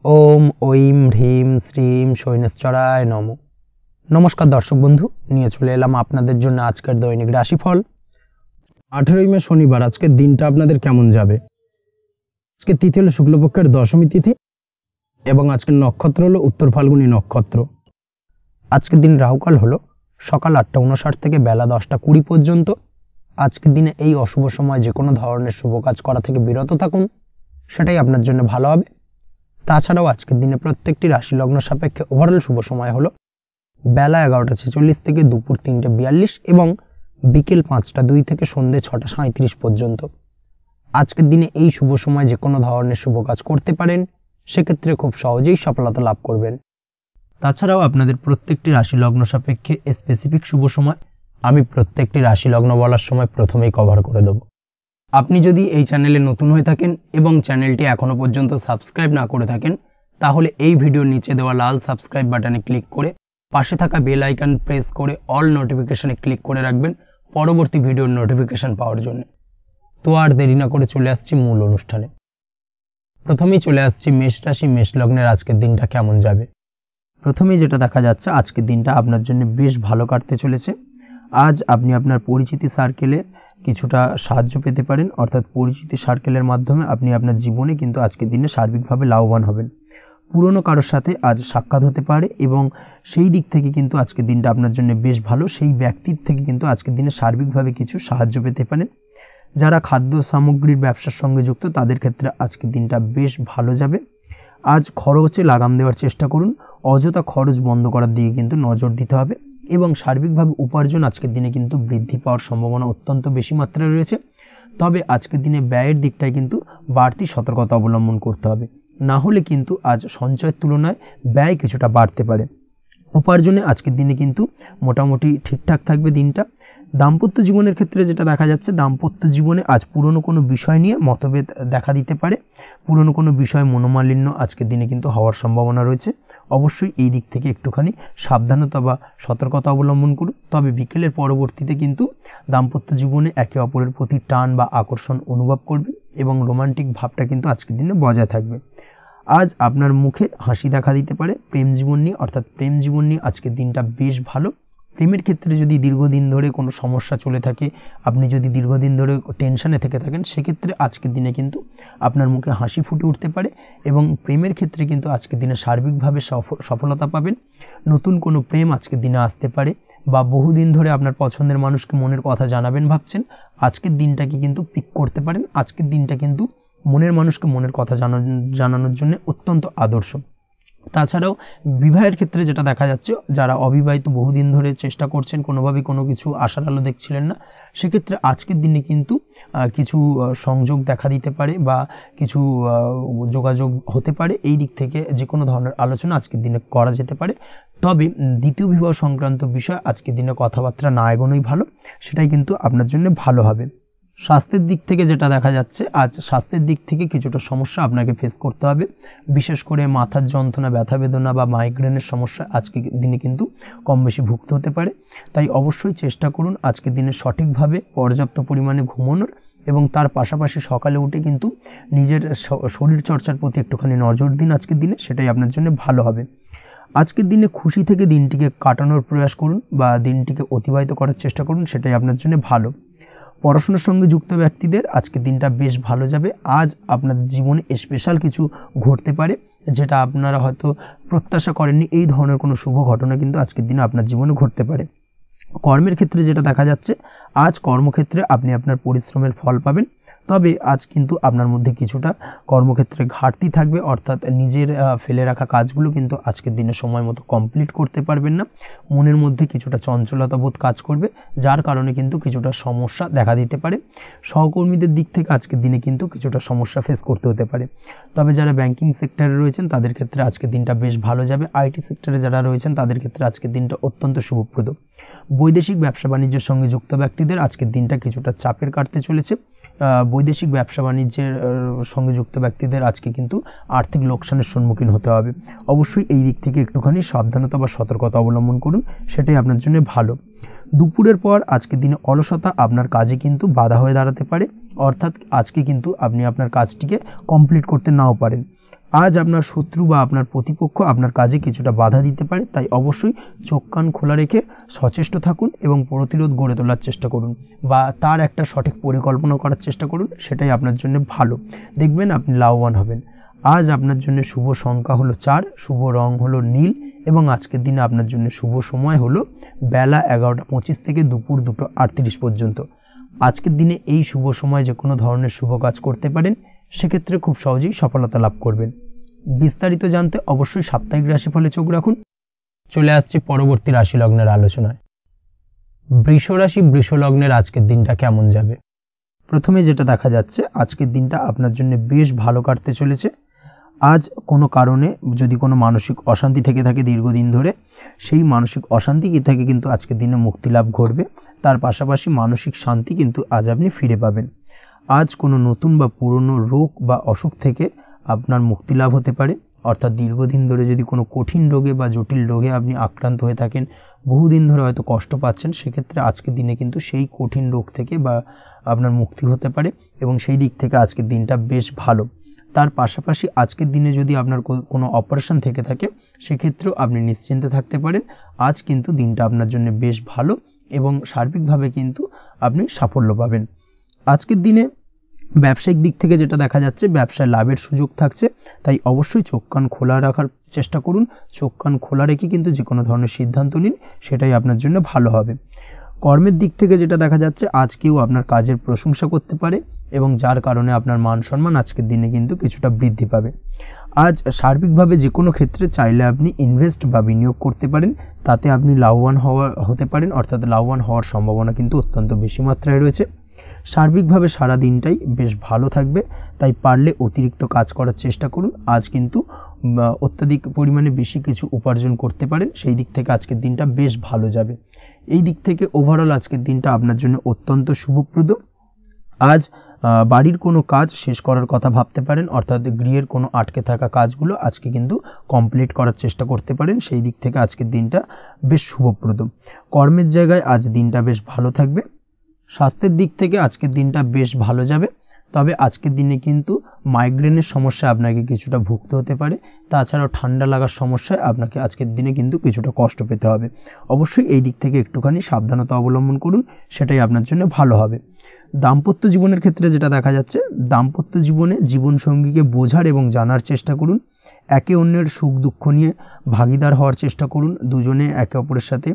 ওম ঐম হ্রিম শ্রীম শৈনেশ্বরায় নম। নমস্কার দর্শক বন্ধু, নিয়ে চলে এলাম আপনাদের জন্য আজকের দৈনিক রাশিফল। 18ই মে শনিবার আজকের দিনটা আপনাদের কেমন যাবে। আজকে তিথি হলো শুক্লপক্ষের দশমী তিথি এবং আজকের নক্ষত্র হলো উত্তর ফাল্গুনী নক্ষত্র। আজকের দিন রাহুকাল হলো সকাল 8:59 থেকে বেলা 10:20 পর্যন্ত। আজকের দিনে এই অশুভ সময় যে কোনো ধরনের শুভ কাজ করা থেকে বিরত থাকুন, সেটাই আপনার জন্য ভালো হবে। তাছাড়াও আজকের দিনে প্রত্যেকটি রাশি লগ্ন সাপেক্ষে ওভারঅল শুভ সময় হলো বেলা 11:46 থেকে দুপুর 3:42 এবং বিকেল 5:02 থেকে সন্ধ্যে 6:37 পর্যন্ত। আজকের দিনে এই শুভ সময় যে কোনো ধরনের শুভ কাজ করতে পারেন, সেক্ষেত্রে খুব সহজেই সফলতা লাভ করবেন। তাছাড়াও আপনাদের প্রত্যেকটি রাশি লগ্ন সাপেক্ষে স্পেসিফিক শুভ সময় আমি প্রত্যেকটি রাশি লগ্ন বলার সময় প্রথমেই কভার করে দেব। আপনি যদি এই চ্যানেলে নতুন হয়ে থাকেন এবং চ্যানেলটি এখনো পর্যন্ত সাবস্ক্রাইব না করে থাকেন, তাহলে এই ভিডিওর নিচে দেওয়া লাল সাবস্ক্রাইব বাটনে ক্লিক করে পাশে থাকা বেল আইকন প্রেস করে অল নোটিফিকেশনে ক্লিক করে রাখবেন পরবর্তী ভিডিওর নোটিফিকেশন পাওয়ার জন্য। তো আর দেরি না করে চলে আসছি মূল অনুষ্ঠানে। প্রথমেই চলে আসছি মেষ রাশি মেষ লগ্নের আজকের দিনটা কেমন যাবে। প্রথমেই যেটা দেখা যাচ্ছে, আজকের দিনটা আপনার জন্য বেশ ভালো কাটতে চলেছে। আজ আপনি আপনার পরিচিতি সার্কেলে কিছুটা সাহায্য পেতে পারেন, অর্থাৎ পরিচিতি সার্কেলের মাধ্যমে আপনি আপনার জীবনে কিন্তু আজকের দিনে সার্বিকভাবে লাভবান হবেন। পুরনো কারোর সাথে আজ সাক্ষাৎ হতে পারে এবং সেই দিক থেকে কিন্তু আজকের দিনটা আপনার জন্য বেশ ভালো। সেই ব্যক্তির থেকে কিন্তু আজকের দিনে সার্বিকভাবে কিছু সাহায্য পেতে পারেন। যারা খাদ্য সামগ্রীর ব্যবসার সঙ্গে যুক্ত, তাদের ক্ষেত্রে আজকের দিনটা বেশ ভালো যাবে। আজ খরচে লাগাম দেওয়ার চেষ্টা করুন, অযথা খরচ বন্ধ করার দিকে কিন্তু নজর দিতে হবে এবং সার্বিকভাবে উপার্জন আজকের দিনে কিন্তু বৃদ্ধি পাওয়ার সম্ভাবনা অত্যন্ত বেশি মাত্রায় রয়েছে। তবে আজকের দিনে ব্যয়ের দিকটায় কিন্তু বাড়তি সতর্কতা অবলম্বন করতে হবে, না হলে কিন্তু আজ সঞ্চয়ের তুলনায় ব্যয় কিছুটা বাড়তে পারে। উপার্জনে আজকের দিনে কিন্তু মোটামুটি ঠিকঠাক থাকবে দিনটা। দাম্পত্য জীবনের ক্ষেত্রে যেটা দেখা যাচ্ছে, দাম্পত্য জীবনে আজ পুরনো কোনো বিষয় নিয়ে মতভেদ দেখা দিতে পারে। পুরনো কোনো বিষয় মনোমালিন্য আজকের দিনে কিন্তু হওয়ার সম্ভাবনা রয়েছে। অবশ্যই এই দিক থেকে একটুখানি সাবধানতা বা সতর্কতা অবলম্বন করুন। তবে বিকেলের পরবর্তীতে কিন্তু দাম্পত্য জীবনে একে অপরের প্রতি টান বা আকর্ষণ অনুভব করবেন এবং রোমান্টিক ভাবটা কিন্তু আজকের দিনে বজায় থাকবে। আজ আপনার মুখে হাসি দেখা দিতে পারে। প্রেম জীবন নিয়ে, অর্থাৎ প্রেম জীবন নিয়ে আজকের দিনটা বেশ ভালো। প্রেমের ক্ষেত্রে যদি দীর্ঘদিন ধরে কোনো সমস্যা চলে থাকে, আপনি যদি দীর্ঘদিন ধরে টেনশনে থেকে থাকেন, সেক্ষেত্রে আজকের দিনে কিন্তু আপনার মুখে হাসি ফুটে উঠতে পারে এবং প্রেমের ক্ষেত্রে কিন্তু আজকের দিনে সার্বিকভাবে সফলতা পাবেন। নতুন কোনো প্রেম আজকের দিনে আসতে পারে বা বহুদিন ধরে আপনার পছন্দের মানুষকে মনের কথা জানাবেন ভাবছেন, আজকের দিনটাকে কিন্তু পিক করতে পারেন। আজকের দিনটা কিন্তু মনের মানুষকে মনের কথা জানানোর জন্য অত্যন্ত আদর্শ। তাছাড়াও বিবাহের ক্ষেত্রে যেটা দেখা যাচ্ছে, যারা অবিবাহিত বহুদিন ধরে চেষ্টা করছেন, কোনোভাবে কোনো কিছু আশার আলো দেখছিলেন না, সেক্ষেত্রে আজকের দিনে কিন্তু কিছু সংযোগ দেখা দিতে পারে বা কিছু যোগাযোগ হতে পারে। এই দিক থেকে যে কোনো ধরনের আলোচনা আজকের দিনে করা যেতে পারে। তবে দ্বিতীয় বিবাহ সংক্রান্ত বিষয় আজকের দিনে কথাবার্তা না এগোনোই ভালো, সেটাই কিন্তু আপনার জন্য ভালো হবে। স্বাস্থ্যের দিক থেকে যেটা দেখা যাচ্ছে, আজ স্বাস্থ্যের দিক থেকে কিছুটা সমস্যা আপনাকে ফেস করতে হবে। বিশেষ করে মাথার যন্ত্রণা, ব্যথা বেদনা বা মাইগ্রেনের সমস্যা আজকের দিনে কিন্তু কম বেশি ভুগতে হতে পারে। তাই অবশ্যই চেষ্টা করুন আজকের দিনে সঠিকভাবে পর্যাপ্ত পরিমাণে ঘুমানোর এবং তার পাশাপাশি সকালে উঠে কিন্তু নিজের শরীর চর্চার প্রতি একটুখানি নজর দিন আজকের দিনে, সেটাই আপনার জন্য ভালো হবে। আজকের দিনে খুশি থেকে দিনটিকে কাটানোর প্রয়াস করুন বা দিনটিকে অতিবাহিত করার চেষ্টা করুন, সেটাই আপনার জন্য ভালো। পড়াশোনার সঙ্গে যুক্ত ব্যক্তিদের আজকের দিনটা বেশ ভালো যাবে। আজ আপনাদের জীবনে স্পেশাল কিছু ঘটতে পারে, যেটা আপনারা হয়তো প্রত্যাশা করেননি। এই ধরনের কোনো শুভ ঘটনা কিন্তু আজকের দিনে আপনার জীবনে ঘটতে পারে। কর্মের ক্ষেত্রে যেটা দেখা যাচ্ছে, আজ কর্মক্ষেত্রে আপনি আপনার পরিশ্রমের ফল পাবেন। তবে আজ কিন্তু আপনার মধ্যে কিছুটা কর্মক্ষেত্রে ঘাটতি থাকবে, অর্থাৎ নিজের ফেলে রাখা কাজগুলো কিন্তু আজকের দিনে সময় মতো কমপ্লিট করতে পারবেন না। মনের মধ্যে কিছুটা চঞ্চলতা বোধ কাজ করবে, যার কারণে কিন্তু কিছুটা সমস্যা দেখা দিতে পারে। সহকর্মীদের দিক থেকে আজকের দিনে কিন্তু কিছুটা সমস্যা ফেস করতে হতে পারে। তবে যারা ব্যাংকিং সেক্টরে রয়েছেন, তাদের ক্ষেত্রে আজকের দিনটা বেশ ভালো যাবে। আইটি সেক্টরে যারা রয়েছেন, তাদের ক্ষেত্রে আজকের দিনটা অত্যন্ত শুভপ্রদ। বৈদেশিক ব্যবসা বাণিজ্যের সঙ্গে যুক্ত ব্যক্তিদের আজকের দিনটা কিছুটা চাপের কাটতে চলেছে। বৈদেশিক ব্যবসা বাণিজ্যের সঙ্গে যুক্ত ব্যক্তিদের আজকে কিন্তু আর্থিক লোকসানের সম্মুখীন হতে হবে। অবশ্যই এই দিক থেকে একটুখানি সাবধানতা বা সতর্কতা অবলম্বন করুন, সেটাই আপনার জন্য ভালো। দুপুরের পর আজকের দিনে অলসতা আপনার কাজে কিন্তু বাধা হয়ে দাঁড়াতে পারে, অর্থাৎ আজকে কিন্তু আপনি আপনার কাজটিকে কমপ্লিট করতে নাও পারেন। আজ আপনার শত্রু বা আপনার প্রতিপক্ষ আপনার কাজে কিছুটা বাধা দিতে পারে, তাই অবশ্যই চোখ কান খোলা রেখে সচেষ্ট থাকুন এবং প্রতিরোধ গড়ে তোলার চেষ্টা করুন বা তার একটা সঠিক পরিকল্পনা করার চেষ্টা করুন, সেটাই আপনার জন্য ভালো। দেখবেন আপনি লাভবান হবেন। আজ আপনার জন্য শুভ সংখ্যা হলো 4, শুভ রং হলো নীল এবং আজকের দিনে আপনার জন্য শুভ সময় হলো বেলা 11:25 থেকে দুপুর 2:38 পর্যন্ত। আজকের দিনে এই শুভ সময় যে কোনো ধরনের শুভ কাজ করতে পারেন, সেক্ষেত্রে খুব সহজেই সফলতা লাভ করবেন। বিস্তারিত জানতে অবশ্যই সাপ্তাহিক রাশিফলে চোখ রাখুন। চলে আসছে পরবর্তী রাশি লগ্নের আলোচনায়। বৃষ রাশি বৃষ লগ্নের আজকের দিনটা কেমন যাবে? প্রথমে যেটা দেখা যাচ্ছে, আজকের দিনটা আপনার জন্য বেশ ভালো কাটতে চলেছে। আজ কোনো কারণে যদি কোনো মানসিক অশান্তি থেকে থাকে দীর্ঘদিন ধরে, সেই মানসিক অশান্তি থেকে কিন্তু আজকের দিনে মুক্তি লাভ ঘটবে। তার পাশাপাশি মানসিক শান্তি কিন্তু আজ আপনি ফিরে পাবেন। আজ কোনো নতুন বা পুরনো রোগ বা অসুখ থেকে আপনার মুক্তি লাভ হতে পারে, অর্থাৎ দীর্ঘদিন ধরে যদি কোনো কঠিন রোগে বা জটিল রোগে আপনি আক্রান্ত হয়ে থাকেন, বহুদিন ধরে হয়তো কষ্ট পাচ্ছেন, সেক্ষেত্রে আজকের দিনে কিন্তু সেই কঠিন রোগ থেকে বা আপনার মুক্তি হতে পারে এবং সেই দিক থেকে আজকের দিনটা বেশ ভালো। তার পাশাপাশি আজকের দিনে যদি আপনার কোনো অপারেশন থেকে থাকে, সেক্ষেত্রেও আপনি নিশ্চিন্তে থাকতে পারেন। আজ কিন্তু দিনটা আপনার জন্য বেশ ভালো এবং সার্বিকভাবে কিন্তু আপনি সাফল্য পাবেন। আজকের দিনে ব্যবসায়িক দিক থেকে যেটা দেখা যাচ্ছে, ব্যবসায় লাভের সুযোগ থাকছে, তাই অবশ্যই চোখ কান খোলা রাখার চেষ্টা করুন। চোখ কান খোলা রেখে কিন্তু যে কোনো ধরনের সিদ্ধান্ত নিন, সেটাই আপনার জন্য ভালো হবে। কর্মের দিক থেকে যেটা দেখা যাচ্ছে, আজ কেউ আপনার কাজের প্রশংসা করতে পারে এবং যার কারণে আপনার মান সম্মান আজকের দিনে কিন্তু কিছুটা বৃদ্ধি পাবে। আজ সার্বিকভাবে যে কোনো ক্ষেত্রে চাইলে আপনি ইনভেস্ট বা বিনিয়োগ করতে পারেন, তাতে আপনি লাভবান হতে পারেন, অর্থাৎ লাভবান হওয়ার সম্ভাবনা কিন্তু অত্যন্ত বেশি মাত্রায় রয়েছে। সার্বিকভাবে সারা দিনটাই বেশ ভালো থাকবে, তাই পারলে অতিরিক্ত কাজ করার চেষ্টা করুন। আজ কিন্তু অত্যাধিক পরিমাণে বেশি কিছু উপার্জন করতে পারেন, সেই দিক থেকে আজকের দিনটা বেশ ভালো যাবে। এই দিক থেকে ওভারঅল আজকের দিনটা আপনার জন্য অত্যন্ত শুভপ্রদ। আজ বাড়ির কোনো কাজ শেষ করার কথা ভাবতে পারেন, অর্থাৎ গৃহের কোনো আটকে থাকা কাজগুলো আজকে কিন্তু কমপ্লিট করার চেষ্টা করতে পারেন, সেই দিক থেকে আজকের দিনটা বেশ শুভপ্রদ। কর্মের জায়গায় আজ দিনটা বেশ ভালো থাকবে। স্বাস্থ্যের দিক থেকে আজকের দিনটা বেশ ভালো যাবে, তবে আজকের দিনে কিন্তু মাইগ্রেনের সমস্যা আপনাকে কিছুটা ভুগতে হতে পারে। তাছাড়াও ঠান্ডা লাগার সমস্যায় আপনাকে আজকের দিনে কিন্তু কিছুটা কষ্ট পেতে হবে। অবশ্যই এই দিক থেকে একটুখানি সাবধানতা অবলম্বন করুন, সেটাই আপনার জন্য ভালো হবে। দাম্পত্য জীবনের ক্ষেত্রে যেটা দেখা যাচ্ছে, দাম্পত্য জীবনে জীবনসঙ্গীকে বোঝার এবং জানার চেষ্টা করুন। একে অন্যের সুখ দুঃখ নিয়ে ভাগিদার হওয়ার চেষ্টা করুন। দুজনে একে অপরের সাথে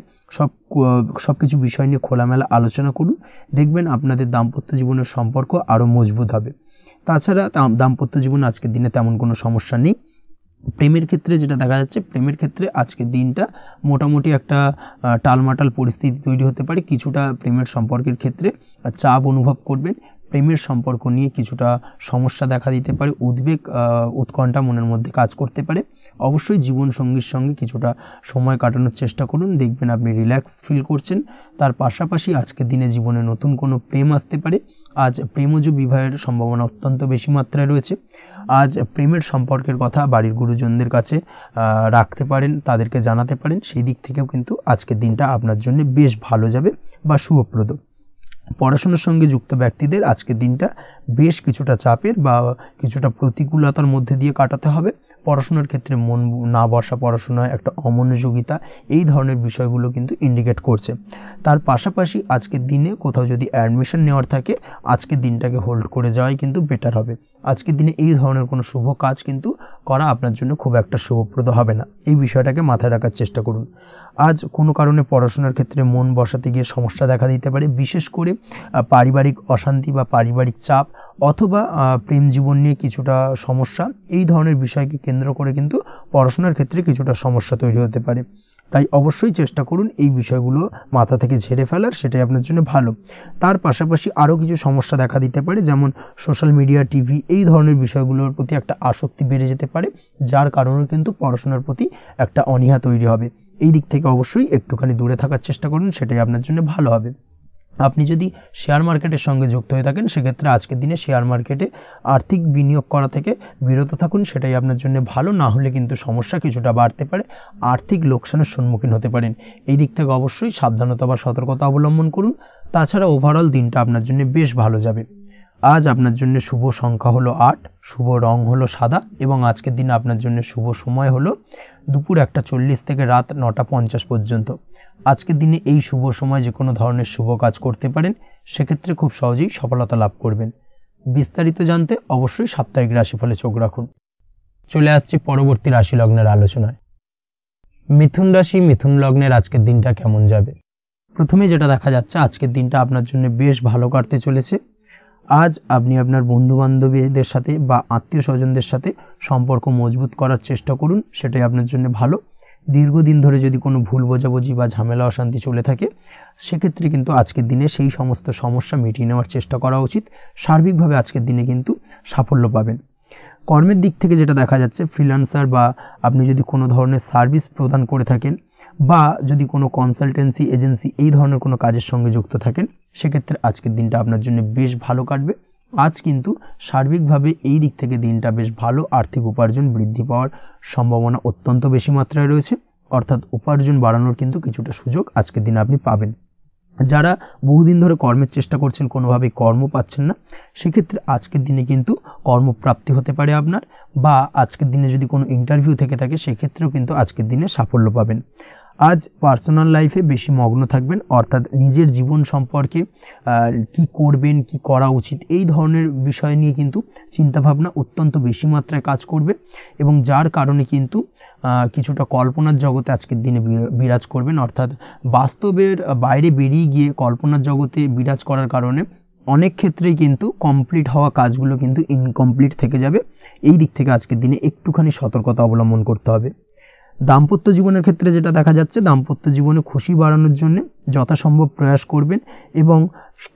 সব কিছু বিষয় নিয়ে খোলামেলা আলোচনা করুন। দেখবেন আপনাদের দাম্পত্য জীবনের সম্পর্ক আরও মজবুত হবে। তাছাড়া দাম্পত্য জীবনে আজকের দিনে তেমন কোনো সমস্যা নেই। প্রেমের ক্ষেত্রে যেটা দেখা যাচ্ছে, প্রেমের ক্ষেত্রে আজকের দিনটা মোটামুটি একটা টালমাটাল পরিস্থিতি তৈরি হতে পারে। কিছুটা প্রেমের সম্পর্কের ক্ষেত্রে চাপ অনুভব করবেন। প্রেমের সম্পর্ক নিয়ে কিছুটা সমস্যা দেখা দিতে পারে, উদ্বেগ উৎকণ্ঠা মনের মধ্যে কাজ করতে পারে। অবশ্যই জীবনসঙ্গীর সঙ্গে কিছুটা সময় কাটানোর চেষ্টা করুন, দেখবেন আপনি রিল্যাক্স ফিল করছেন। তার পাশাপাশি আজকের দিনে জীবনে নতুন কোনো প্রেম আসতে পারে। আজ প্রেমজ বিবাহের সম্ভাবনা অত্যন্ত বেশি মাত্রায় রয়েছে। আজ প্রেমের সম্পর্কের কথা বাড়ির গুরুজনদের কাছে রাখতে পারেন, তাদেরকে জানাতে পারেন, সেই দিক থেকেও কিন্তু আজকের দিনটা আপনার জন্য বেশ ভালো যাবে বা শুভপ্রদ। পড়াশোনার সঙ্গে যুক্ত ব্যক্তিদের আজকের দিনটা বেশ কিছুটা চাপের বা কিছুটা প্রতিকূলতার মধ্যে দিয়ে কাটাতে হবে। পড়াশোনার ক্ষেত্রে মন না বসা, পড়াশোনায় একটা অমনোযোগিতা, এই ধরনের বিষয়গুলো কিন্তু ইন্ডিকেট করছে। তার পাশাপাশি আজকের দিনে কোথাও যদি অ্যাডমিশন নেওয়ার থাকে, আজকের দিনটাকে হোল্ড করে যাওয়াই কিন্তু বেটার হবে। আজকের দিনে এই ধরনের কোনো শুভ কাজ কিন্তু করা আপনার জন্য খুব একটা শুভপ্রদ হবে না, এই বিষয়টাকে মাথায় রাখার চেষ্টা করুন। আজ কোনো কারণে পড়াশোনার ক্ষেত্রে মন বসাতে গিয়ে সমস্যা দেখা দিতে পারে, বিশেষ করে পারিবারিক অশান্তি বা পারিবারিক চাপ অথবা প্রেম জীবন নিয়ে কিছুটা সমস্যা, এই ধরনের বিষয়কে কেন্দ্র করে কিন্তু পড়াশোনার ক্ষেত্রে কিছুটা সমস্যা তৈরি হতে পারে। তাই অবশ্যই চেষ্টা করুন এই বিষয়গুলো মাথা থেকে ঝেড়ে ফেলার, সেটাই আপনার জন্য ভালো। তার পাশাপাশি আরও কিছু সমস্যা দেখা দিতে পারে, যেমন সোশ্যাল মিডিয়া, টিভি, এই ধরনের বিষয়গুলোর প্রতি একটা আসক্তি বেড়ে যেতে পারে, যার কারণে কিন্তু পড়াশোনার প্রতি একটা অনীহা তৈরি হবে। এই দিক থেকে অবশ্যই একটুখানি দূরে থাকার চেষ্টা করুন, সেটাই আপনার জন্য ভালো হবে। আপনি যদি শেয়ার মার্কেটের সঙ্গে যুক্ত হয়ে থাকেন, সেক্ষেত্রে আজকের দিনে শেয়ার মার্কেটে আর্থিক বিনিয়োগ করা থেকে বিরত থাকুন, সেটাই আপনার জন্য ভালো। না হলে কিন্তু সমস্যা কিছুটা বাড়তে পারে, আর্থিক লোকসানের সম্মুখীন হতে পারেন। এই দিক থেকে অবশ্যই সাবধানতা বা সতর্কতা অবলম্বন করুন। তাছাড়া ওভারঅল দিনটা আপনার জন্য বেশ ভালো যাবে। আজ আপনার জন্য শুভ সংখ্যা হলো 8, শুভ রং হলো সাদা এবং আজকের দিনে আপনার জন্য শুভ সময় হলো দুপুর 1:40 থেকে রাত 9:50 পর্যন্ত। আজকের দিনে এই শুভ সময় যে কোনো ধরনের শুভ কাজ করতে পারেন, সেক্ষেত্রে খুব সহজেই সফলতা লাভ করবেন। বিস্তারিত জানতে অবশ্যই সাপ্তাহিক রাশিফলে চোখ রাখুন। চলে আসছি পরবর্তী রাশি লগ্নের আলোচনায়। মিথুন রাশি, মিথুন লগ্নের আজকের দিনটা কেমন যাবে? প্রথমে যেটা দেখা যাচ্ছে, আজকের দিনটা আপনার জন্য বেশ ভালো কাটতে চলেছে। আজ আপনি আপনার বন্ধু বান্ধবীদের সাথে বা আত্মীয় স্বজনদের সাথে সম্পর্ক মজবুত করার চেষ্টা করুন, সেটাই আপনার জন্য ভালো। দীর্ঘদিন ধরে যদি কোনো ভুল বোঝাবুঝি বা ঝামেলা অশান্তি চলে থাকে, সেক্ষেত্রে কিন্তু আজকের দিনে সেই সমস্ত সমস্যা মিটিয়ে নেওয়ার চেষ্টা করা উচিত। সার্বিকভাবে আজকের দিনে কিন্তু সাফল্য পাবেন। কর্মের দিক থেকে যেটা দেখা যাচ্ছে, ফ্রিল্যান্সার বা আপনি যদি কোনো ধরনের সার্ভিস প্রদান করে থাকেন বা যদি কোনো কনসালটেন্সি এজেন্সি এই ধরনের কোনো কাজের সঙ্গে যুক্ত থাকেন, সেক্ষেত্রে আজকের দিনটা আপনার জন্য বেশ ভালো কাটবে। আজ কিন্তু সার্বিকভাবে এই দিক থেকে দিনটা বেশ ভালো। আর্থিক উপার্জন বৃদ্ধি পাওয়ার সম্ভাবনা অত্যন্ত বেশি মাত্রায় রয়েছে, অর্থাৎ উপার্জন বাড়ানোর কিন্তু কিছুটা সুযোগ আজকের দিনে আপনি পাবেন। যারা বহুদিন ধরে কর্মের চেষ্টা করছেন, কোনোভাবেই কর্ম পাচ্ছেন না, সেক্ষেত্রে আজকের দিনে কিন্তু কর্মপ্রাপ্তি হতে পারে আপনার, বা আজকের দিনে যদি কোনো ইন্টারভিউ থেকে থাকে, সেক্ষেত্রেও কিন্তু আজকের দিনে সাফল্য পাবেন। আজ পার্সোনাল লাইফে বেশি মগ্ন থাকবেন, অর্থাৎ নিজের জীবন সম্পর্কে কি করবেন, কি করা উচিত, এই ধরনের বিষয় নিয়ে কিন্তু চিন্তাভাবনা অত্যন্ত বেশি মাত্রায় কাজ করবে এবং যার কারণে কিন্তু কিছুটা কল্পনার জগতে আজকের দিনে বিরাজ করবেন, অর্থাৎ বাস্তবের বাইরে বেরিয়ে গিয়ে কল্পনার জগতে বিরাজ করার কারণে অনেক ক্ষেত্রেই কিন্তু কমপ্লিট হওয়া কাজগুলো কিন্তু ইনকমপ্লিট থেকে যাবে। এই দিক থেকে আজকের দিনে একটুখানি সতর্কতা অবলম্বন করতে হবে। দাম্পত্য জীবনের ক্ষেত্রে যেটা দেখা যাচ্ছে, দাম্পত্য জীবনে খুশি বাড়ানোর জন্য যথাসম্ভব প্রয়াস করবেন এবং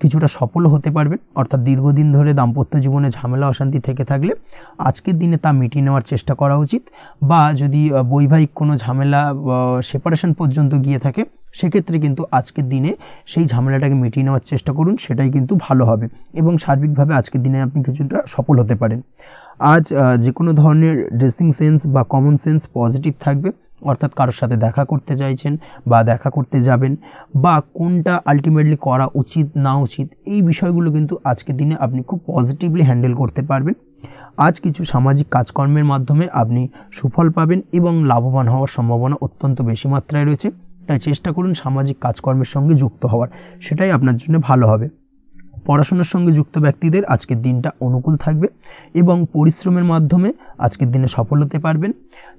কিছুটা সফল হতে পারবেন, অর্থাৎ দীর্ঘদিন ধরে দাম্পত্য জীবনে ঝামেলা অশান্তি থেকে থাকলে আজকের দিনে তা মিটিয়ে নেওয়ার চেষ্টা করা উচিত। বা যদি বৈবাহিক কোনো ঝামেলা সেপারেশন পর্যন্ত গিয়ে থাকে, সেক্ষেত্রে কিন্তু আজকের দিনে সেই ঝামেলাটাকে মিটিয়ে নেওয়ার চেষ্টা করুন, সেটাই কিন্তু ভালো হবে এবং সার্বিকভাবে আজকের দিনে আপনি কিছুটা সফল হতে পারেন। আজ যে কোনো ধরনের ড্রেসিং সেন্স বা কমন সেন্স পজিটিভ থাকবে, অর্থাৎ কারোর সাথে দেখা করতে চাইছেন বা দেখা করতে যাবেন বা কোনটা আলটিমেটলি করা উচিত না উচিত, এই বিষয়গুলো কিন্তু আজকের দিনে আপনি খুব পজিটিভলি হ্যান্ডেল করতে পারবেন। আজ কিছু সামাজিক কাজকর্মের মাধ্যমে আপনি সুফল পাবেন এবং লাভবান হওয়ার সম্ভাবনা অত্যন্ত বেশি মাত্রায় রয়েছে, তাই চেষ্টা করুন সামাজিক কাজকর্মের সঙ্গে যুক্ত হওয়ার, সেটাই আপনার জন্য ভালো হবে। পড়াশোনার সঙ্গে যুক্ত ব্যক্তিদের আজকের দিনটা অনুকূল থাকবে এবং পরিশ্রমের মাধ্যমে আজকের দিনে সফল হতে পারবেন।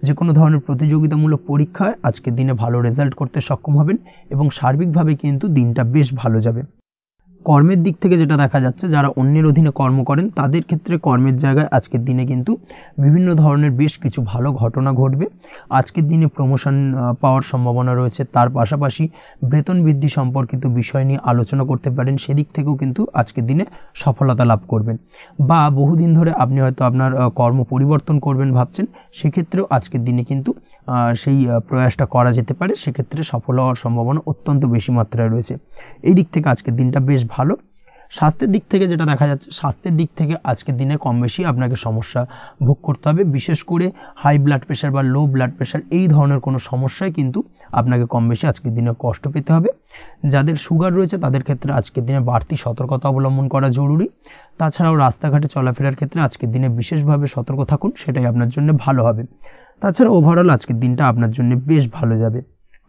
যে কোনো ধরনের প্রতিযোগিতামূলক পরীক্ষায় আজকের দিনে ভালো রেজাল্ট করতে সক্ষম হবেন এবং সার্বিকভাবে কিন্তু দিনটা বেশ ভালো যাবে। কর্মের দিক থেকে যেটা দেখা যাচ্ছে, যারা অন্যের অধীনে কর্ম করেন তাদের ক্ষেত্রে কর্মের জায়গায় আজকের দিনে কিন্তু বিভিন্ন ধরনের বেশ কিছু ভালো ঘটনা ঘটবে। আজকের দিনে প্রমোশন পাওয়ার সম্ভাবনা রয়েছে, তার পাশাপাশি বেতন বৃদ্ধি সম্পর্কিত বিষয় নিয়ে আলোচনা করতে পারেন, সেদিক থেকেও কিন্তু আজকের দিনে সফলতা লাভ করবেন। বা বহুদিন ধরে আপনি হয়তো আপনার কর্ম পরিবর্তন করবেন ভাবছেন, সেক্ষেত্রেও আজকের দিনে কিন্তু সেই প্রয়াসটা করা যেতে পারে, সেক্ষেত্রে সফল হওয়ার সম্ভাবনা অত্যন্ত বেশি মাত্রায় রয়েছে। এই দিক থেকে আজকের দিনটা বেশ ভালো। স্বাস্থ্যের দিক থেকে যেটা দেখা যাচ্ছে, স্বাস্থ্যের দিক থেকে আজকের দিনে কম বেশি আপনাকে সমস্যা ভোগ করতে হবে, বিশেষ করে হাই ব্লাড প্রেশার বা লো ব্লাড প্রেশার এই ধরনের কোনো সমস্যায় কিন্তু আপনাকে কম বেশি আজকের দিনে কষ্ট পেতে হবে। যাদের সুগার রয়েছে তাদের ক্ষেত্রে আজকের দিনে বাড়তি সতর্কতা অবলম্বন করা জরুরি। তাছাড়াও রাস্তাঘাটে চলাফেরার ক্ষেত্রে আজকের দিনে বিশেষভাবে সতর্ক থাকুন, সেটাই আপনার জন্য ভালো হবে। তাছাড়া ওভারঅল আজকের দিনটা আপনার জন্য বেশ ভালো যাবে।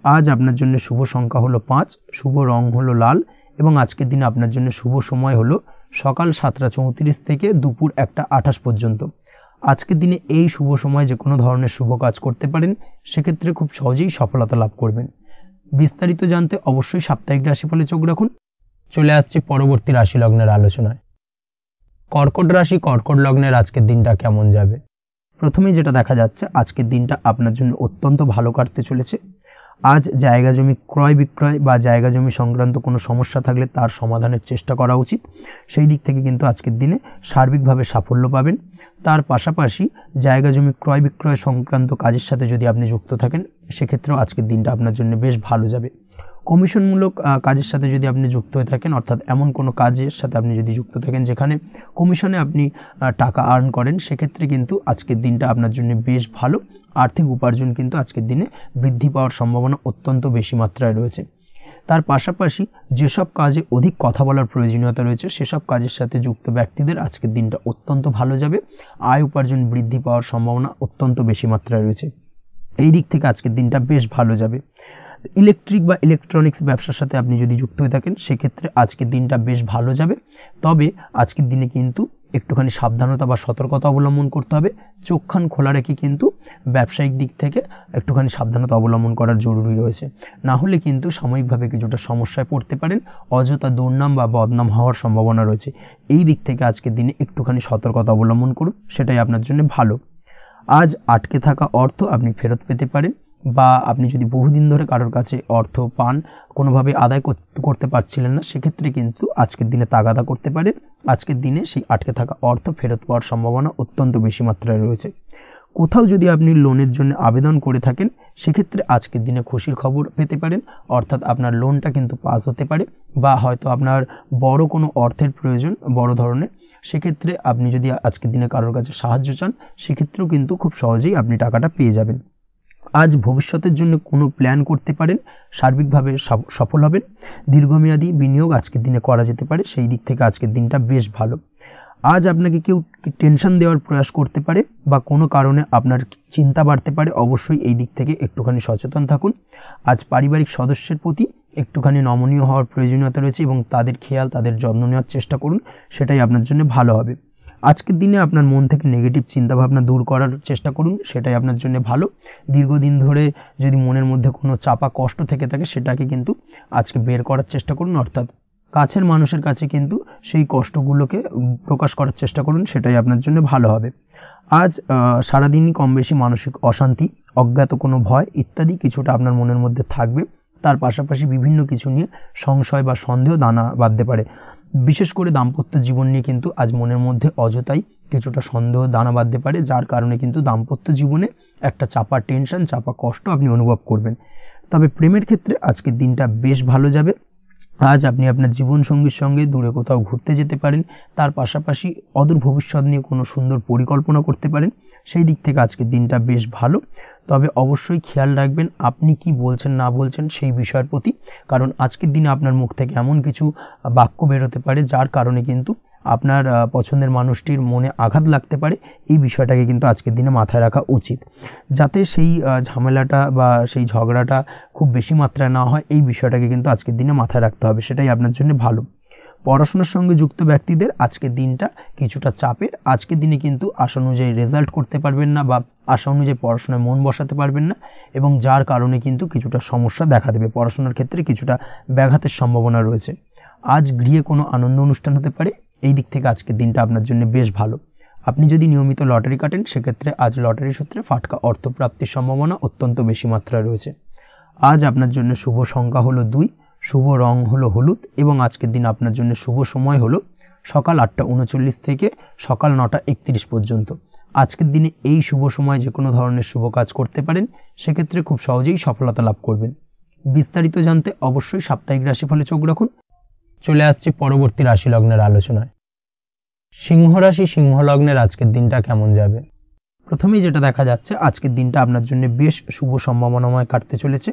আজ আপনার জন্য শুভ সংখ্যা হলো 5, শুভ রং হলো লাল এবং আজকের দিনে আপনার জন্য শুভ সময় হলো সকাল 7:34 থেকে দুপুর 1:28 পর্যন্ত। আজকের দিনে এই শুভ সময় যে কোনো ধরনের শুভ কাজ করতে পারেন, সেক্ষেত্রে খুব সহজেই সফলতা লাভ করবেন। বিস্তারিত জানতে অবশ্যই সাপ্তাহিক রাশিফলে চোখ রাখুন। চলে আসছে পরবর্তী রাশি লগ্নের আলোচনায়। কর্কট রাশি, কর্কট লগ্নের আজকের দিনটা কেমন যাবে? প্রথমেই যেটা দেখা যাচ্ছে, আজকের দিনটা আপনার জন্য অত্যন্ত ভালো কাটতে চলেছে। আজ জায়গা জমি ক্রয় বিক্রয় বা জায়গা জমি সংক্রান্ত কোনো সমস্যা থাকলে তার সমাধানের চেষ্টা করা উচিত, সেই দিক থেকে কিন্তু আজকের দিনে সার্বিকভাবে সাফল্য পাবেন। তার পাশাপাশি জায়গা জমি ক্রয় বিক্রয় সংক্রান্ত কাজের সাথে যদি আপনি যুক্ত থাকেন, সেক্ষেত্রেও আজকের দিনটা আপনার জন্য বেশ ভালো যাবে। কমিশনমূলক কাজের সাথে যদি আপনি যুক্ত হয়ে থাকেন, অর্থাৎ এমন কোনো কাজের সাথে আপনি যদি যুক্ত থাকেন যেখানে কমিশনে আপনি টাকা আর্ন করেন, সেক্ষেত্রে কিন্তু আজকের দিনটা আপনার জন্য বেশ ভালো। আর্থিক উপার্জন কিন্তু আজকের দিনে বৃদ্ধি পাওয়ার সম্ভাবনা অত্যন্ত বেশি মাত্রায় রয়েছে। তার পাশাপাশি যেসব কাজে অধিক কথা বলার প্রয়োজনীয়তা রয়েছে সেসব কাজের সাথে যুক্ত ব্যক্তিদের আজকের দিনটা অত্যন্ত ভালো যাবে। আয় উপার্জন বৃদ্ধি পাওয়ার সম্ভাবনা অত্যন্ত বেশি মাত্রায় রয়েছে। এই দিক থেকে আজকের দিনটা বেশ ভালো যাবে। ইলেকট্রিক বা ইলেকট্রনিক্স ব্যবসার সাথে আপনি যদি যুক্ত হয়ে থাকেন সেক্ষেত্রে আজকের দিনটা বেশ ভালো যাবে। তবে আজকের দিনে কিন্তু একটুখানি সাবধানতা বা সতর্কতা অবলম্বন করতে হবে। চোখ কান খোলা রেখে কিন্তু ব্যবসায়িক দিক থেকে একটুখানি সাবধানতা অবলম্বন করার জরুরি রয়েছে, না হলে কিন্তু সাময়িকভাবে কিছুটা সমস্যায় পড়তে পারেন, অযথা দুর্নাম বা বদনাম হওয়ার সম্ভাবনা রয়েছে। এই দিক থেকে আজকের দিনে একটুখানি সতর্কতা অবলম্বন করুন, সেটাই আপনার জন্য ভালো। আজ আটকে থাকা অর্থ আপনি ফেরত পেতে পারেন, বা আপনি যদি বহুদিন ধরে কারোর কাছে অর্থ পান, কোনোভাবে আদায় করতে পারছিলেন না, সেক্ষেত্রে কিন্তু আজকের দিনে তাগাদা করতে পারেন। আজকের দিনে সেই আটকে থাকা অর্থ ফেরত পাওয়ার সম্ভাবনা অত্যন্ত বেশি মাত্রায় রয়েছে। কোথাও যদি আপনি লোনের জন্য আবেদন করে থাকেন সেক্ষেত্রে আজকের দিনে খুশির খবর পেতে পারেন, অর্থাৎ আপনার লোনটা কিন্তু পাস হতে পারে, বা হয়তো আপনার বড় কোনো অর্থের প্রয়োজন বড় ধরনের, সেক্ষেত্রে আপনি যদি আজকের দিনে কারোর কাছে সাহায্য চান সেক্ষেত্রেও কিন্তু খুব সহজেই আপনি টাকাটা পেয়ে যাবেন। আজ ভবিষ্যতের জন্য কোনো প্ল্যান করতে পারেন, সার্বিকভাবে সফল হবেন। দীর্ঘমেয়াদী বিনিয়োগ আজকের দিনে করা যেতে পারে, সেই দিক থেকে আজকের দিনটা বেশ ভালো। আজ আপনাকে কেউ টেনশন দেওয়ার প্রয়াস করতে পারে বা কোনো কারণে আপনার চিন্তা বাড়তে পারে, অবশ্যই এই দিক থেকে একটুখানি সচেতন থাকুন। আজ পারিবারিক সদস্যের প্রতি একটুখানি নমনীয় হওয়ার প্রয়োজনীয়তা রয়েছে এবং তাদের খেয়াল তাদের যত্ন নেওয়ার চেষ্টা করুন, সেটাই আপনার জন্য ভালো হবে। আজকের দিনে আপনার মন থেকে নেগেটিভ চিন্তাভাবনা দূর করার চেষ্টা করুন, সেটাই আপনার জন্য ভালো। দীর্ঘদিন ধরে যদি মনের মধ্যে কোনো চাপা কষ্ট থেকে থাকে সেটাকে কিন্তু আজকে বের করার চেষ্টা করুন, অর্থাৎ কাছের মানুষের কাছে কিন্তু সেই কষ্টগুলোকে প্রকাশ করার চেষ্টা করুন, সেটাই আপনার জন্য ভালো হবে। আজ সারাদিনই কম বেশি মানসিক অশান্তি, অজ্ঞাত কোনো ভয় ইত্যাদি কিছুটা আপনার মনের মধ্যে থাকবে। তার পাশাপাশি বিভিন্ন কিছু নিয়ে সংশয় বা সন্দেহ দানা বাঁধতে পারে। বিশেষ করে দাম্পত্য জীবন নিয়ে কিন্তু আজ মনের মধ্যে অযথাই কিছুটা সন্দেহ দানা বাঁধতে পারে, যার কারণে কিন্তু দাম্পত্য জীবনে একটা চাপা টেনশন, চাপা কষ্ট আপনি অনুভব করবেন। তবে প্রেমের ক্ষেত্রে আজকের দিনটা বেশ ভালো যাবে। আজ আপনি আপনার জীবনসঙ্গীর সঙ্গে দূরে কোথাও ঘুরতে যেতে পারেন, তার পাশাপাশি অদূর ভবিষ্যৎ নিয়ে কোনো সুন্দর পরিকল্পনা করতে পারেন, সেই দিক থেকে আজকের দিনটা বেশ ভালো। তবে অবশ্যই খেয়াল রাখবেন আপনি কি বলছেন না বলছেন সেই বিষয়ের প্রতি, কারণ আজকের দিনে আপনার মুখ থেকে এমন কিছু বাক্য বেরোতে পারে যার কারণে কিন্তু আপনার পছন্দের মানুষটির মনে আঘাত লাগতে পারে। এই বিষয়টাকে কিন্তু আজকের দিনে মাথায় রাখা উচিত, যাতে সেই ঝামেলাটা বা সেই ঝগড়াটা খুব বেশি মাত্রায় না হয়, এই বিষয়টাকে কিন্তু আজকের দিনে মাথায় রাখতে হবে, সেটাই আপনার জন্য ভালো। পড়াশোনার সঙ্গে যুক্ত ব্যক্তিদের আজকের দিনটা কিছুটা চাপের। আজকের দিনে কিন্তু আশা অনুযায়ী রেজাল্ট করতে পারবেন না বা আশা অনুযায়ী পড়াশোনায় মন বসাতে পারবেন না, এবং যার কারণে কিন্তু কিছুটা সমস্যা দেখা দেবে, পড়াশোনার ক্ষেত্রে কিছুটা ব্যাঘাতের সম্ভাবনা রয়েছে। আজ গৃহে কোনো আনন্দ অনুষ্ঠান হতে পারে, এই দিক থেকে আজকের দিনটা আপনার জন্য বেশ ভালো। আপনি যদি নিয়মিত লটারি কাটেন সেক্ষেত্রে আজ লটারি সূত্রে ফাটকা অর্থপ্রাপ্তির সম্ভাবনা অত্যন্ত বেশি মাত্রায় রয়েছে। আজ আপনার জন্য শুভ সংখ্যা হলো 2, শুভ রং হলো হলুদ, এবং আজকের দিন আপনার জন্য শুভ সময় হলো সকাল 8:39 থেকে সকাল 9:31 পর্যন্ত। আজকের দিনে এই শুভ সময় যে কোনো ধরনের শুভ কাজ করতে পারেন, সেক্ষেত্রে খুব সহজেই সফলতা লাভ করবেন। বিস্তারিত জানতে অবশ্যই সাপ্তাহিক রাশিফলে চোখ রাখুন। চলে আসছে পরবর্তী রাশি লগ্নের আলোচনায়। সিংহ রাশি, সিংহ লগ্নের আজকের দিনটা কেমন যাবে? প্রথমেই যেটা দেখা যাচ্ছে আজকের দিনটা আপনার জন্য বেশ শুভ সম্ভাবনাময় কাটতে চলেছে।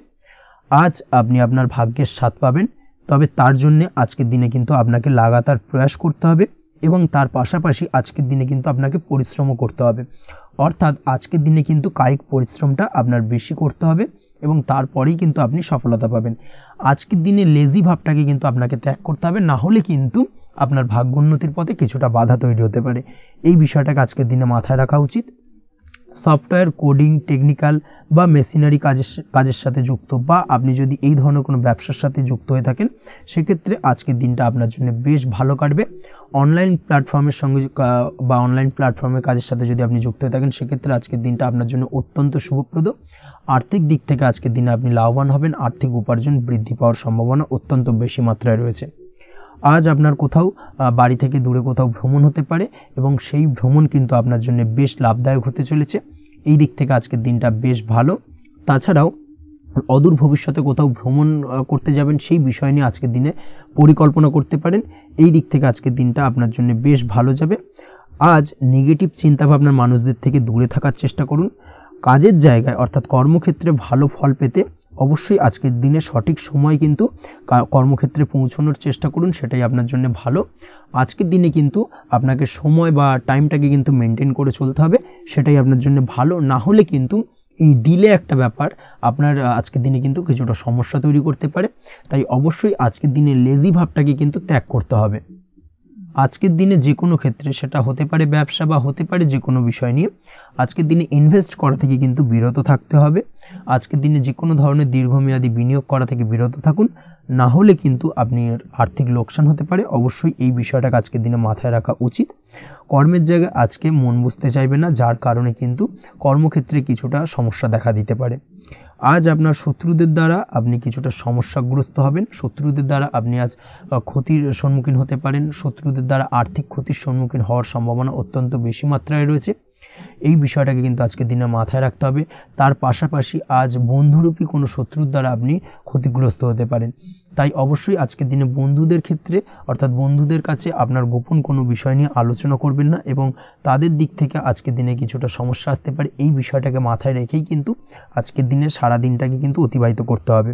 আজ আপনি আপনার ভাগ্যের স্বাদ পাবেন, তবে তার জন্য আজকের দিনে কিন্তু আপনাকে লাগাতার প্রয়াস করতে হবে, এবং তার পাশাপাশি আজকের দিনে কিন্তু আপনাকে পরিশ্রমও করতে হবে, অর্থাৎ আজকের দিনে কিন্তু কায়িক পরিশ্রমটা আপনার বেশি করতে হবে এবং তারপরেই কিন্তু আপনি সফলতা পাবেন। আজকের দিনে লেজি ভাবটাকে কিন্তু আপনাকে ত্যাগ করতে হবে, না হলে কিন্তু আপনার ভাগ্যোন্নতির পথে কিছুটা বাধা তৈরি হতে পারে। এই বিষয়টাকে আজকের দিনে মাথায় রাখা উচিত। সফটওয়্যার, কোডিং, টেকনিক্যাল বা মেশিনারি কাজের সাথে যুক্ত, বা আপনি যদি এই ধরনের কোনো ব্যবসার সাথে যুক্ত হয়ে থাকেন সেক্ষেত্রে আজকের দিনটা আপনার জন্য বেশ ভালো কাটবে। অনলাইন প্ল্যাটফর্মের সঙ্গে বা অনলাইন প্ল্যাটফর্মের কাজের সাথে যদি আপনি যুক্ত হয়ে থাকেন সেক্ষেত্রে আজকের দিনটা আপনার জন্য অত্যন্ত শুভপ্রদ। আর্থিক দিক থেকে আজকের দিনে আপনি লাভবান হবেন, আর্থিক উপার্জন বৃদ্ধি পাওয়ার সম্ভাবনা অত্যন্ত বেশি মাত্রায় রয়েছে। আজ আপনার কোথাও বাড়ি থেকে দূরে কোথাও ভ্রমণ হতে পারে, এবং সেই ভ্রমণ কিন্তু আপনার জন্য বেশ লাভদায়ক হতে চলেছে। এই দিক থেকে আজকের দিনটা বেশ ভালো। তাছাড়াও অদূর ভবিষ্যতে কোথাও ভ্রমণ করতে যাবেন সেই বিষয় নিয়ে আজকের দিনে পরিকল্পনা করতে পারেন। এই দিক থেকে আজকের দিনটা আপনার জন্য বেশ ভালো যাবে। আজ নেগেটিভ চিন্তাভাবনার মানুষদের থেকে দূরে থাকার চেষ্টা করুন। কাজের জায়গায় অর্থাৎ কর্মক্ষেত্রে ভালো ফল পেতে অবশ্যই আজকের দিনে সঠিক সময় কিন্তু কর্মক্ষেত্রে পৌঁছানোর চেষ্টা করুন, সেটাই আপনার জন্য ভালো। আজকের দিনে কিন্তু আপনাকে সময় বা টাইমটাকে কিন্তু মেনটেন করে চলতে হবে, সেটাই আপনার জন্য ভালো। না হলে কিন্তু এই ডিলে একটা ব্যাপার আপনার আজকের দিনে কিন্তু কিছুটা সমস্যা তৈরি করতে পারে। তাই অবশ্যই আজকের দিনে লেজি ভাবটাকে কিন্তু ত্যাগ করতে হবে। আজকের দিনে যে কোনো ক্ষেত্রে, সেটা হতে পারে ব্যবসা বা হতে পারে যে কোনো বিষয় নিয়ে, আজকের দিনে ইনভেস্ট করা থেকে কিন্তু বিরত থাকতে হবে। আজকের দিনে যে কোনো ধরনের দীর্ঘমেয়াদী বিনিয়োগ করা থেকে বিরত থাকুন, না হলে কিন্তু আপনি আর্থিক লোকসান হতে পারে। অবশ্যই এই বিষয়টাকে আজকের দিনে মাথায় রাখা উচিত। কর্মের জায়গায় আজকে মন বসতে চাইবে না, যার কারণে কিন্তু কর্মক্ষেত্রে কিছুটা সমস্যা দেখা দিতে পারে। আজ আপনার শত্রুদের দ্বারা আপনি কিছুটা সমস্যাগ্রস্ত হবেন। শত্রুদের দ্বারা আপনি আজ ক্ষতির সম্মুখীন হতে পারেন। শত্রুদের দ্বারা আর্থিক ক্ষতির সম্মুখীন হওয়ার সম্ভাবনা অত্যন্ত বেশি মাত্রায় রয়েছে। এই বিষয়টাকে কিন্তু আজকের দিনে মাথায় রাখতে হবে। তার পাশাপাশি আজ বন্ধুরূপী কোনো শত্রুর দ্বারা আপনি ক্ষতিগ্রস্ত হতে পারেন। তাই অবশ্যই আজকের দিনে বন্ধুদের ক্ষেত্রে, অর্থাৎ বন্ধুদের কাছে আপনার গোপন কোনো বিষয় নিয়ে আলোচনা করবেন না, এবং তাদের দিক থেকে আজকের দিনে কিছুটা সমস্যা আসতে পারে। এই বিষয়টাকে মাথায় রেখেই কিন্তু আজকের দিনে সারা দিনটাকে কিন্তু অতিবাহিত করতে হবে।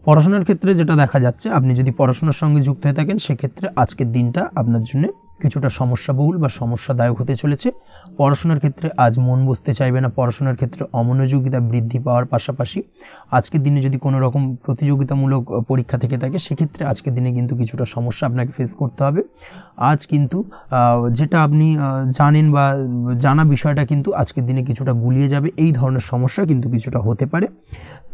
পড়াশোনার ক্ষেত্রে যেটা দেখা যাচ্ছে, আপনি যদি পড়াশোনার সঙ্গে যুক্ত হয়ে থাকেন, সেক্ষেত্রে আজকের দিনটা আপনার জন্য কিছুটা সমস্যাবহুল বা সমস্যাদায়ক হতে চলেছে। পড়াশোনার ক্ষেত্রে আজ মন বসতে চাইবে না। পড়াশোনার ক্ষেত্রে অমনোযোগিতা বৃদ্ধি পাওয়ার পাশাপাশি আজকের দিনে যদি কোনো রকম প্রতিযোগিতামূলক পরীক্ষা থেকে থাকে, সেক্ষেত্রে আজকের দিনে কিন্তু কিছুটা সমস্যা আপনাকে ফেস করতে হবে। আজ কিন্তু যেটা আপনি জানেন বা জানা বিষয়টা কিন্তু আজকের দিনে কিছুটা গুলিয়ে যাবে। এই ধরনের সমস্যা কিন্তু কিছুটা হতে পারে।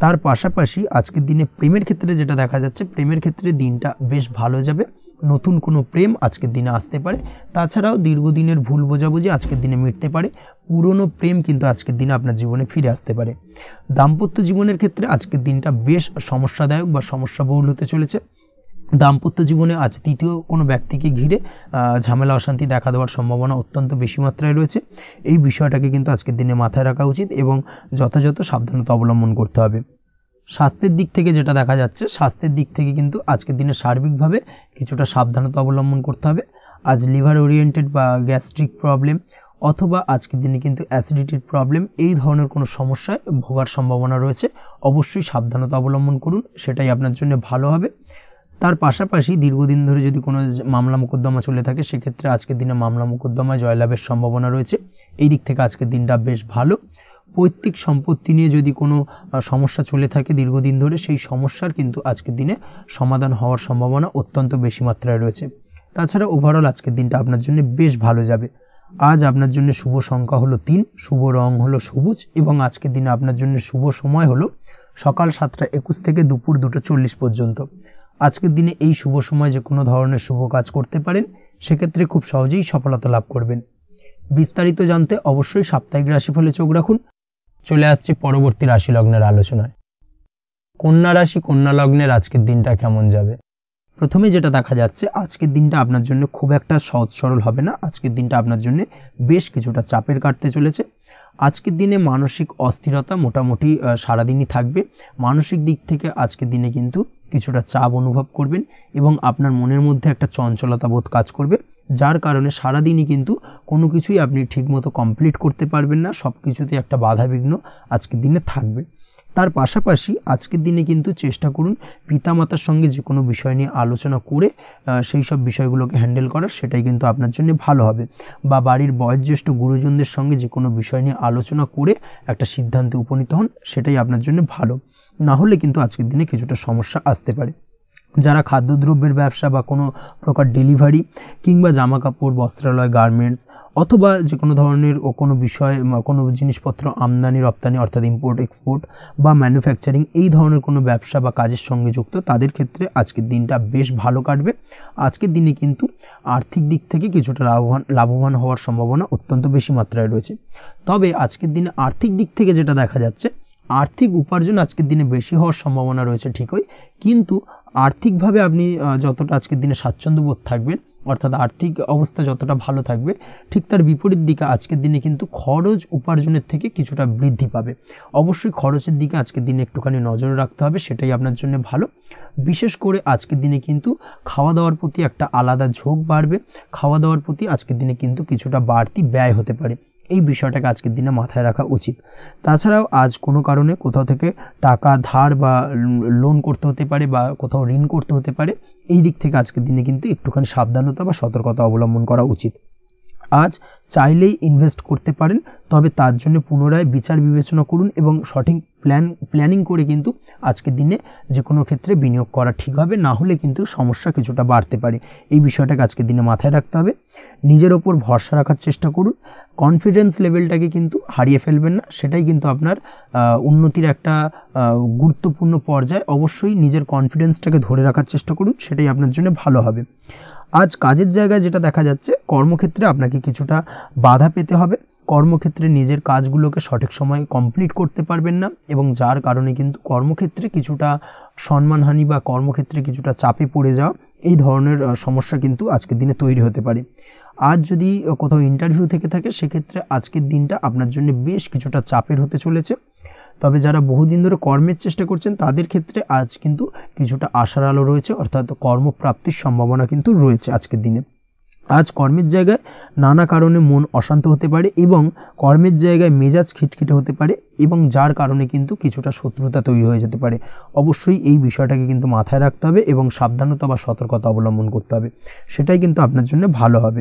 তার পাশাপাশি আজকের দিনে প্রেমের ক্ষেত্রে যেটা দেখা যাচ্ছে, প্রেমের ক্ষেত্রে দিনটা বেশ ভালো যাবে। নতুন কোনো প্রেম আজকের দিনে আসতে পারে। তাছাড়াও দীর্ঘদিনের ভুল বোঝাবুঝি আজকের দিনে মিটতে পারে। পুরনো প্রেম কিন্তু আজকের দিনে আপনার জীবনে ফিরে আসতে পারে। দাম্পত্য জীবনের ক্ষেত্রে আজকের দিনটা বেশ সমস্যাদায়ক বা সমস্যাবহুল হতে চলেছে। দাম্পত্য জীবনে আজ তৃতীয় কোনো ব্যক্তিকে ঘিরে ঝামেলা অশান্তি দেখা দেওয়ার সম্ভাবনা অত্যন্ত বেশি মাত্রায় রয়েছে। এই বিষয়টাকে কিন্তু আজকের দিনে মাথায় রাখা উচিত এবং যথাযথ সাবধানতা অবলম্বন করতে হবে। স্বাস্থ্যের দিক থেকে যেটা দেখা যাচ্ছে, স্বাস্থ্যের দিক থেকে কিন্তু আজকের দিনে সার্বিকভাবে কিছুটা সাবধানতা অবলম্বন করতে হবে। আজ লিভার ওরিয়েন্টেড বা গ্যাস্ট্রিক প্রবলেম, অথবা আজকের দিনে কিন্তু অ্যাসিডিটির প্রবলেম, এই ধরনের কোনো সমস্যায় ভোগার সম্ভাবনা রয়েছে। অবশ্যই সাবধানতা অবলম্বন করুন, সেটাই আপনার জন্য ভালো হবে। তার পাশাপাশি দীর্ঘদিন ধরে যদি কোনো মামলা মোকদ্দমা চলে থাকে, সেক্ষেত্রে আজকের দিনে মামলা মোকদ্দমায় জয়লাভের সম্ভাবনা রয়েছে। এই দিক থেকে আজকের দিনটা বেশ ভালো। পৈতৃক সম্পত্তি নিয়ে যদি কোনো সমস্যা চলে থাকে দীর্ঘদিন ধরে, সেই সমস্যার কিন্তু আজকের দিনে সমাধান হওয়ার সম্ভাবনা অত্যন্ত বেশি মাত্রায় রয়েছে। তাছাড়া ওভারঅল আজকের দিনটা আপনার জন্য বেশ ভালো যাবে। আজ আপনার জন্য শুভ সংখ্যা হলো 3, শুভ রং হলো সবুজ, এবং আজকের দিনে আপনার জন্য শুভ সময় হলো সকাল 7:21 থেকে দুপুর 2:40 পর্যন্ত। আজকের দিনে এই শুভ সময় যে কোনো ধরনের শুভ কাজ করতে পারেন, সেক্ষেত্রে খুব সহজেই সফলতা লাভ করবেন। বিস্তারিত জানতে অবশ্যই সাপ্তাহিক রাশিফলে চোখ রাখুন। চলে আসছে পরবর্তী রাশি লগ্নের আলোচনায়। কন্যা রাশি, কন্যা লগ্নের আজকের দিনটা কেমন যাবে? প্রথমে যেটা দেখা যাচ্ছে, আজকের দিনটা আপনার জন্য খুব একটা সহজ সরল হবে না। আজকের দিনটা আপনার জন্য বেশ কিছুটা চাপের কাটতে চলেছে। আজকের দিনে মানসিক অস্থিরতা মোটামুটি সারাদিনই থাকবে। মানসিক দিক থেকে আজকের দিনে কিন্তু কিছুটা চাপ অনুভব করবেন, এবং আপনার মনের মধ্যে একটা চঞ্চলতা বোধ কাজ করবে, যার কারণে সারাদিনই কিন্তু কোনো কিছুই আপনি ঠিকমতো কমপ্লিট করতে পারবেন না। সব কিছুতে একটা বাধাবিঘ্ন আজকের দিনে থাকবে। তার পাশাপাশি আজকের দিনে কিন্তু চেষ্টা করুন পিতামাতার সঙ্গে যে কোনো বিষয় নিয়ে আলোচনা করে সেই সব বিষয়গুলোকে হ্যান্ডেল করার, সেটাই কিন্তু আপনার জন্য ভালো হবে। বা বাড়ির বয়োজ্যেষ্ঠ গুরুজনদের সঙ্গে যে কোনো বিষয় নিয়ে আলোচনা করে একটা সিদ্ধান্তে উপনীত হন, সেটাই আপনার জন্য ভালো। না হলে কিন্তু আজকের দিনে কিছুটা সমস্যা আসতে পারে। যারা খাদ্যদ্রব্যের ব্যবসা বা কোনো প্রকার ডেলিভারি কিংবা জামা কাপড়, বস্ত্রালয়, গার্মেন্টস, অথবা যে কোনো ধরনের কোনো বিষয়, কোনো জিনিসপত্র আমদানি রপ্তানি অর্থাৎ ইম্পোর্ট এক্সপোর্ট বা ম্যানুফ্যাকচারিং, এই ধরনের কোনো ব্যবসা বা কাজের সঙ্গে যুক্ত, তাদের ক্ষেত্রে আজকের দিনটা বেশ ভালো কাটবে। আজকের দিনে কিন্তু আর্থিক দিক থেকে কিছুটা লাভবান হওয়ার সম্ভাবনা অত্যন্ত বেশি মাত্রায় রয়েছে। তবে আজকের দিনে আর্থিক দিক থেকে যেটা দেখা যাচ্ছে, আর্থিক উপার্জন আজকের দিনে বেশি হওয়ার সম্ভাবনা রয়েছে ঠিকই, কিন্তু আর্থিকভাবে আপনি যতটা আজকের দিনে স্বাচ্ছন্দ্য বোধ থাকবেন, অর্থাৎ আর্থিক অবস্থা যতটা ভালো থাকবে, ঠিক তার বিপরীত দিকে আজকের দিনে কিন্তু খরচ উপার্জনের থেকে কিছুটা বৃদ্ধি পাবে। অবশ্যই খরচের দিকে আজকের দিনে একটুখানি নজর রাখতে হবে, সেটাই আপনার জন্য ভালো। বিশেষ করে আজকের দিনে কিন্তু খাওয়া দাওয়ার প্রতি একটা আলাদা ঝোঁক বাড়বে। খাওয়া দাওয়ার প্রতি আজকের দিনে কিন্তু কিছুটা বাড়তি ব্যয় হতে পারে। এই বিষয়টাকে আজকের দিনে মাথায় রাখা উচিত। তাছাড়াও আজ কোনো কারণে কোথাও থেকে টাকা ধার বা লোন করতে হতে পারে বা কোথাও ঋণ করতে হতে পারে, এই দিক থেকে আজকের দিনে কিন্তু একটুখানি সাবধানতা বা সতর্কতা অবলম্বন করা উচিত। আজ চাইলেই ইনভেস্ট করতে পারেন, তবে তার জন্য পুনরায় বিচার বিবেচনা করুন এবং সঠিক প্ল্যানিং করে কিন্তু আজকের দিনে যে কোনো ক্ষেত্রে বিনিয়োগ করা ঠিক হবে, না হলে কিন্তু সমস্যা কিছুটা বাড়তে পারে। এই বিষয়টাকে আজকের দিনে মাথায় রাখতে হবে। নিজের ওপর ভরসা রাখার চেষ্টা করুন, কনফিডেন্স লেভেলটাকে কিন্তু হারিয়ে ফেলবেন না, সেটাই কিন্তু আপনার উন্নতির একটা গুরুত্বপূর্ণ পর্যায়। অবশ্যই নিজের কনফিডেন্সটাকে ধরে রাখার চেষ্টা করুন, সেটাই আপনার জন্য ভালো হবে। আজ কাজের জায়গায় যেটা দেখা যাচ্ছে, কর্মক্ষেত্রে আপনাকে কিছুটা বাধা পেতে হবে। কর্মক্ষেত্রে নিজের কাজগুলোকে সঠিক সময়ে কমপ্লিট করতে পারবেন না এবং যার কারণে কিন্তু কর্মক্ষেত্রে কিছুটা সম্মানহানি বা কর্মক্ষেত্রে কিছুটা চাপে পড়ে যাওয়া, এই ধরনের সমস্যা কিন্তু আজকের দিনে তৈরি হতে পারে। আজ যদি কোথাও ইন্টারভিউ থেকে থাকে, সেক্ষেত্রে আজকের দিনটা আপনার জন্য বেশ কিছুটা চাপের হতে চলেছে। তবে যারা বহুদিন ধরে কর্মের চেষ্টা করছেন, তাদের ক্ষেত্রে আজ কিন্তু কিছুটা আশার আলো রয়েছে, অর্থাৎ কর্মপ্রাপ্তির সম্ভাবনা কিন্তু রয়েছে আজকের দিনে। আজ কর্মের জায়গায় নানা কারণে মন অশান্ত হতে পারে এবং কর্মের জায়গায় মেজাজ খিটখিটে হতে পারে এবং যার কারণে কিন্তু কিছুটা শত্রুতা তৈরি হয়ে যেতে পারে। অবশ্যই এই বিষয়টাকে কিন্তু মাথায় রাখতে হবে এবং সাবধানতা বা সতর্কতা অবলম্বন করতে হবে, সেটাই কিন্তু আপনার জন্য ভালো হবে।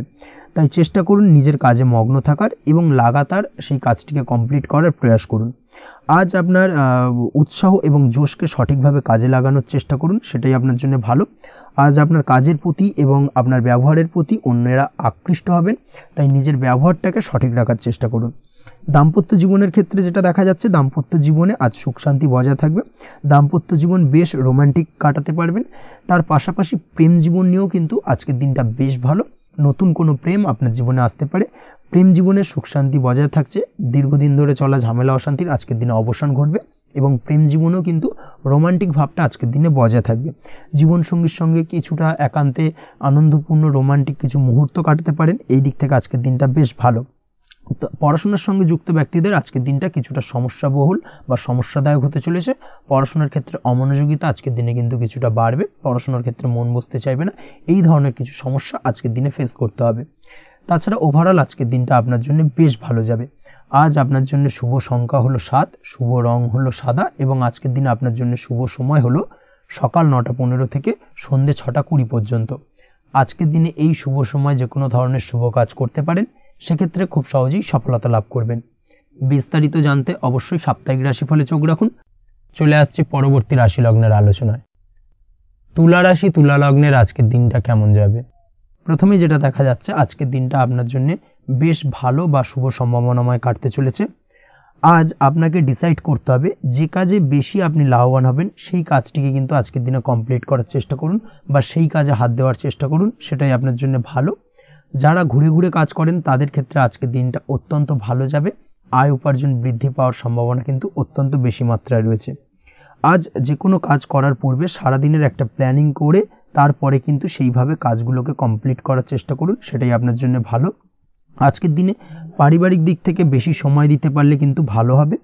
তাই চেষ্টা করুন নিজের কাজে মগ্ন থাকার এবং লাগাতার সেই কাজটিকে কমপ্লিট করার প্রয়াস করুন। আজ আপনার উৎসাহ এবং জোশকে সঠিকভাবে কাজে লাগানোর চেষ্টা করুন, সেটাই আপনার জন্য ভালো। আজ আপনার কাজের প্রতি এবং আপনার ব্যবহারের প্রতি অন্যেরা আকৃষ্ট হবেন, তাই নিজের ব্যবহারটাকে সঠিক রাখার চেষ্টা করুন। দাম্পত্য জীবনের ক্ষেত্রে যেটা দেখা যাচ্ছে, দাম্পত্য জীবনে আজ সুখ শান্তি বজায় থাকবে। দাম্পত্য জীবন বেশ রোমান্টিক কাটাতে পারবেন। তার পাশাপাশি প্রেম জীবন নিয়েও কিন্তু আজকের দিনটা বেশ ভালো। নতুন কোনো প্রেম আপনার জীবনে আসতে পারে। প্রেম জীবনে সুখ শান্তি বজায় থাকছে। দীর্ঘদিন ধরে চলা ঝামেলা অশান্তির আজকের দিনে অবসান ঘটবে এবং প্রেম জীবনেও কিন্তু রোমান্টিক ভাবটা আজকের দিনে বজায় থাকবে। জীবনসঙ্গীর সঙ্গে কিছুটা একান্তে আনন্দপূর্ণ রোমান্টিক কিছু মুহূর্ত কাটাতে পারেন। এই দিক থেকে আজকের দিনটা বেশ ভালো। পড়াশোনার সঙ্গে যুক্ত ব্যক্তিদের আজকের দিনটা কিছুটা সমস্যাবহুল বা সমস্যাদায়ক হতে চলেছে। পড়াশোনার ক্ষেত্রে অমনোযোগিতা আজকের দিনে কিন্তু কিছুটা বাড়বে, পড়াশোনার ক্ষেত্রে মন বসতে চাইবে না, এই ধরনের কিছু সমস্যা আজকের দিনে ফেস করতে হবে। তাছাড়া ওভারঅল আজকের দিনটা আপনার জন্য বেশ ভালো যাবে। আজ আপনার জন্য শুভ সংখ্যা হলো 7, শুভ রং হলো সাদা এবং আজকের দিনে আপনার জন্য শুভ সময় হলো সকাল 9টা 15 থেকে সন্ধ্যে 6টা 20 পর্যন্ত। আজকের দিনে এই শুভ সময় যে কোনো ধরনের শুভ কাজ করতে পারেন, সেক্ষেত্রে খুব সহজেই সফলতা লাভ করবেন। বিস্তারিত জানতে অবশ্যই সাপ্তাহিক রাশিফলে চোখ রাখুন। চলে আসছে পরবর্তী রাশি লগ্নের আলোচনায়। তুলা রাশি, তুলা লগ্নের আজকের দিনটা কেমন যাবে? প্রথমেই যেটা দেখা যাচ্ছে, আজকের দিনটা আপনার জন্য বেশ ভালো বা শুভ সম্ভাবনাময় কাটতে চলেছে। আজ আপনাকে ডিসাইড করতে হবে যে কাজে বেশি আপনি লাভবান হবেন, সেই কাজটিকে কিন্তু আজকের দিনে কমপ্লিট করার চেষ্টা করুন বা সেই কাজে হাত দেওয়ার চেষ্টা করুন, সেটাই আপনার জন্য ভালো। যারা ঘুরে ঘুরে কাজ করেন, তাদের ক্ষেত্রে আজকের দিনটা অত্যন্ত ভালো যাবে। আয় উপার্জন বৃদ্ধি পাওয়ার সম্ভাবনা কিন্তু অত্যন্ত বেশি মাত্রায় রয়েছে। আজ যে কোনো কাজ করার পূর্বে সারাদিনের একটা প্ল্যানিং করে তারপরে কিন্তু সেইভাবে কাজগুলোকে কমপ্লিট করার চেষ্টা করুন, সেটাই আপনার জন্য ভালো। আজকের দিনে পারিবারিক দিক থেকে বেশি সময় দিতে পারলে কিন্তু ভালো হবে।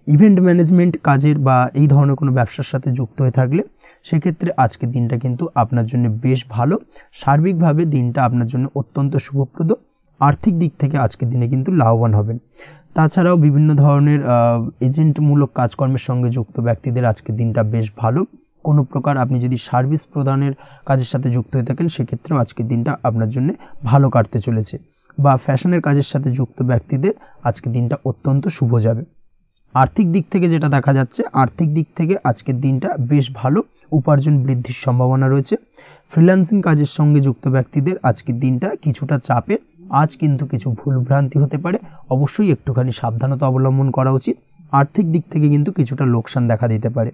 ইভেন্ট ম্যানেজমেন্ট কাজের বা এই ধরনের কোনো ব্যবসার সাথে যুক্ত হয়ে থাকলে সেক্ষেত্রে আজকের দিনটা কিন্তু আপনার জন্য বেশ ভালো। সার্বিকভাবে দিনটা আপনার জন্য অত্যন্ত শুভপ্রদ। আর্থিক দিক থেকে আজকের দিনে কিন্তু লাভবান হবেন। তাছাড়াও বিভিন্ন ধরনের এজেন্টমূলক কাজকর্মের সঙ্গে যুক্ত ব্যক্তিদের আজকের দিনটা বেশ ভালো। কোনো প্রকার আপনি যদি সার্ভিস প্রদানের কাজের সাথে যুক্ত হয়ে থাকেন, সেক্ষেত্রেও আজকের দিনটা আপনার জন্য ভালো কাটতে চলেছে। বা ফ্যাশনের কাজের সাথে যুক্ত ব্যক্তিদের আজকের দিনটা অত্যন্ত শুভ যাবে। আর্থিক দিক থেকে যেটা দেখা যাচ্ছে, আর্থিক দিক থেকে আজকের দিনটা বেশ ভালো, উপার্জন বৃদ্ধির সম্ভাবনা রয়েছে। ফ্রিল্যান্সিং কাজের সঙ্গে যুক্ত ব্যক্তিদের আজকের দিনটা কিছুটা চাপের। আজ কিন্তু কিছু ভুলভ্রান্তি হতে পারে, অবশ্যই একটুখানি সাবধানতা অবলম্বন করা উচিত। আর্থিক দিক থেকে কিন্তু কিছুটা লোকসান দেখা দিতে পারে।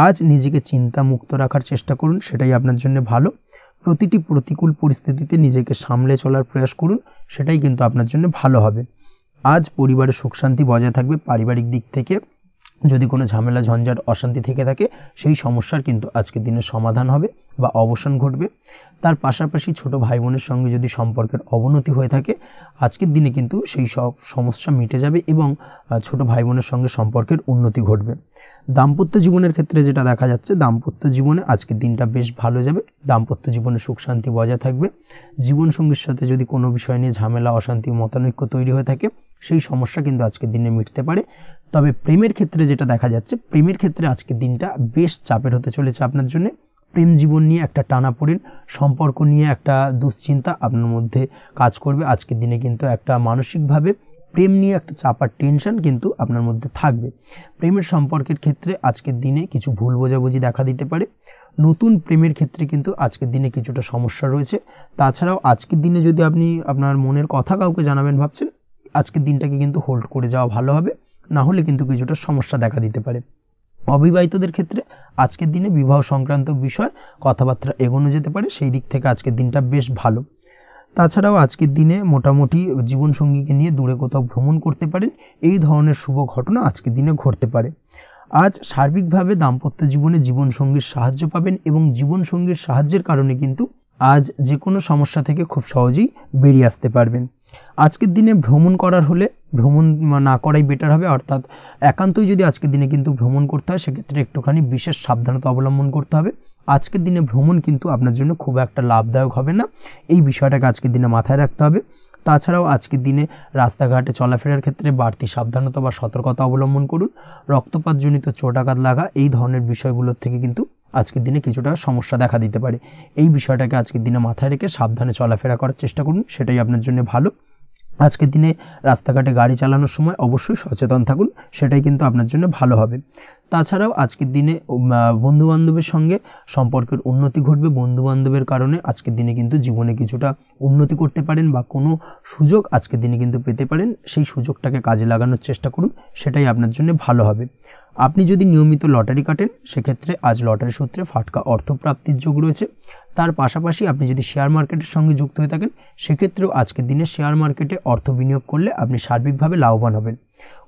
আজ নিজেকে চিন্তা মুক্ত রাখার চেষ্টা করুন, সেটাই আপনার জন্য ভালো। প্রতিটি প্রতিকূল পরিস্থিতিতে নিজেকে সামলে চলার প্রয়াস করুন, সেটাই কিন্তু আপনার জন্য ভালো হবে। আজ পরিবারের সুখ শান্তি বজায় থাকবে। পারিবারিক দিক থেকে যদি কোনো ঝামেলা ঝঞ্ঝাট অশান্তি থেকে থাকে, সেই সমস্যার কিন্তু আজকের দিনে সমাধান হবে বা অবসান ঘটবে। তার পাশাপাশি ছোট ভাই বোনের সঙ্গে যদি সম্পর্কের অবনতি হয়ে থাকে, আজকের দিনে কিন্তু সেই সব সমস্যা মিটে যাবে এবং ছোট ভাই বোনের সঙ্গে সম্পর্কের উন্নতি ঘটবে। দাম্পত্য জীবনের ক্ষেত্রে যেটা দেখা যাচ্ছে, দাম্পত্য জীবনে আজকের দিনটা বেশ ভালো যাবে। দাম্পত্য জীবনে সুখ শান্তি বজায় থাকবে। জীবনসঙ্গীর সাথে যদি কোনো বিষয় নিয়ে ঝামেলা অশান্তি মতানৈক্য তৈরি হয়ে থাকে, সেই সমস্যা কিন্তু আজকের দিনে মিটতে পারে। তবে প্রেমের ক্ষেত্রে যেটা দেখা যাচ্ছে, প্রেমের ক্ষেত্রে আজকের দিনটা বেশ চাপের হতে চলেছে আপনার জন্য। প্রেম জীবন নিয়ে একটা টানাপোড়েন, সম্পর্ক নিয়ে একটা দুশ্চিন্তা আপনার মধ্যে কাজ করবে। আজকের দিনে কিন্তু একটা মানসিকভাবে প্রেম নিয়ে একটা চাপার টেনশন কিন্তু আপনার মধ্যে থাকবে। প্রেমের সম্পর্কের ক্ষেত্রে আজকের দিনে কিছু ভুল বোঝাবুঝি দেখা দিতে পারে। নতুন প্রেমের ক্ষেত্রে কিন্তু আজকের দিনে কিছুটা সমস্যা রয়েছে। তাছাড়াও আজকের দিনে যদি আপনি আপনার মনের কথা কাউকে জানাবেন ভাবছেন, আজকের দিনটাকে কিন্তু হোল্ড করে যাওয়া ভালো হবে, না হলে কিন্তু কিছুটা সমস্যা দেখা দিতে পারে। অবিবাহিতদের ক্ষেত্রে আজকের দিনে বিবাহ সংক্রান্ত বিষয় কথাবার্তা এগোনো যেতে পারে, সেই দিক থেকে আজকের দিনটা বেশ ভালো। তাছাড়াও আজকের দিনে মোটামুটি জীবনসঙ্গীকে নিয়ে দূরে কোথাও ভ্রমণ করতে পারেন, এই ধরনের শুভ ঘটনা আজকের দিনে ঘটতে পারে। আজ সার্বিকভাবে দাম্পত্য জীবনে জীবনসঙ্গীর সাহায্য পাবেন এবং জীবনসঙ্গীর সাহায্যের কারণে কিন্তু আজ যে কোনো সমস্যা থেকে খুব সহজেই বেরিয়ে আসতে পারবেন। আজকের দিনে ভ্রমণ করার হলে ভ্রমণ না করাই বেটার হবে, অর্থাৎ একান্তই যদি আজকের দিনে কিন্তু ভ্রমণ করতে হয় সেক্ষেত্রে একটুখানি বিশেষ সাবধানতা অবলম্বন করতে হবে। আজকের দিনে ভ্রমণ কিন্তু আপনার জন্য খুব একটা লাভদায়ক হবে না, এই বিষয়টাকে আজকের দিনে মাথায় রাখতে হবে। তাছাড়াও আজকের দিনে রাস্তাঘাটে চলাফেরার ক্ষেত্রে বাড়তি সাবধানতা বা সতর্কতা অবলম্বন করুন। রক্তপাতজনিত চোটাঘাত লাগা এই ধরনের বিষয়গুলোর থেকে কিন্তু আজকের দিনে কিছুটা সমস্যা দেখা দিতে পারে। এই বিষয়টাকে আজকের দিনে মাথায় রেখে সাবধানে চলাফেরা করার চেষ্টা করুন, সেটাই আপনার জন্য ভালো। আজকের দিনে রাস্তাঘাটে গাড়ি চালানোর সময় অবশ্যই সচেতন থাকুন, সেটাই কিন্তু আপনার জন্য ভালো হবে। তাছাড়াও আজকের দিনে বন্ধুবান্ধবের সঙ্গে সম্পর্কের উন্নতি ঘটবে। বন্ধুবান্ধবের কারণে আজকের দিনে কিন্তু জীবনে কিছুটা উন্নতি করতে পারেন বা কোনো সুযোগ আজকের দিনে কিন্তু পেতে পারেন, সেই সুযোগটাকে কাজে লাগানোর চেষ্টা করুন, সেটাই আপনার জন্য ভালো হবে। আপনি যদি নিয়মিত লটারি কাটেন সেক্ষেত্রে আজ লটারি সূত্রে ফাটকা অর্থপ্রাপ্তির যোগ রয়েছে। তার পাশাপাশি আপনি যদি শেয়ার মার্কেটের সঙ্গে যুক্ত হয়ে থাকেন সেক্ষেত্রেও আজকের দিনে শেয়ার মার্কেটে অর্থ বিনিয়োগ করলে আপনি সার্বিকভাবে লাভবান হবেন।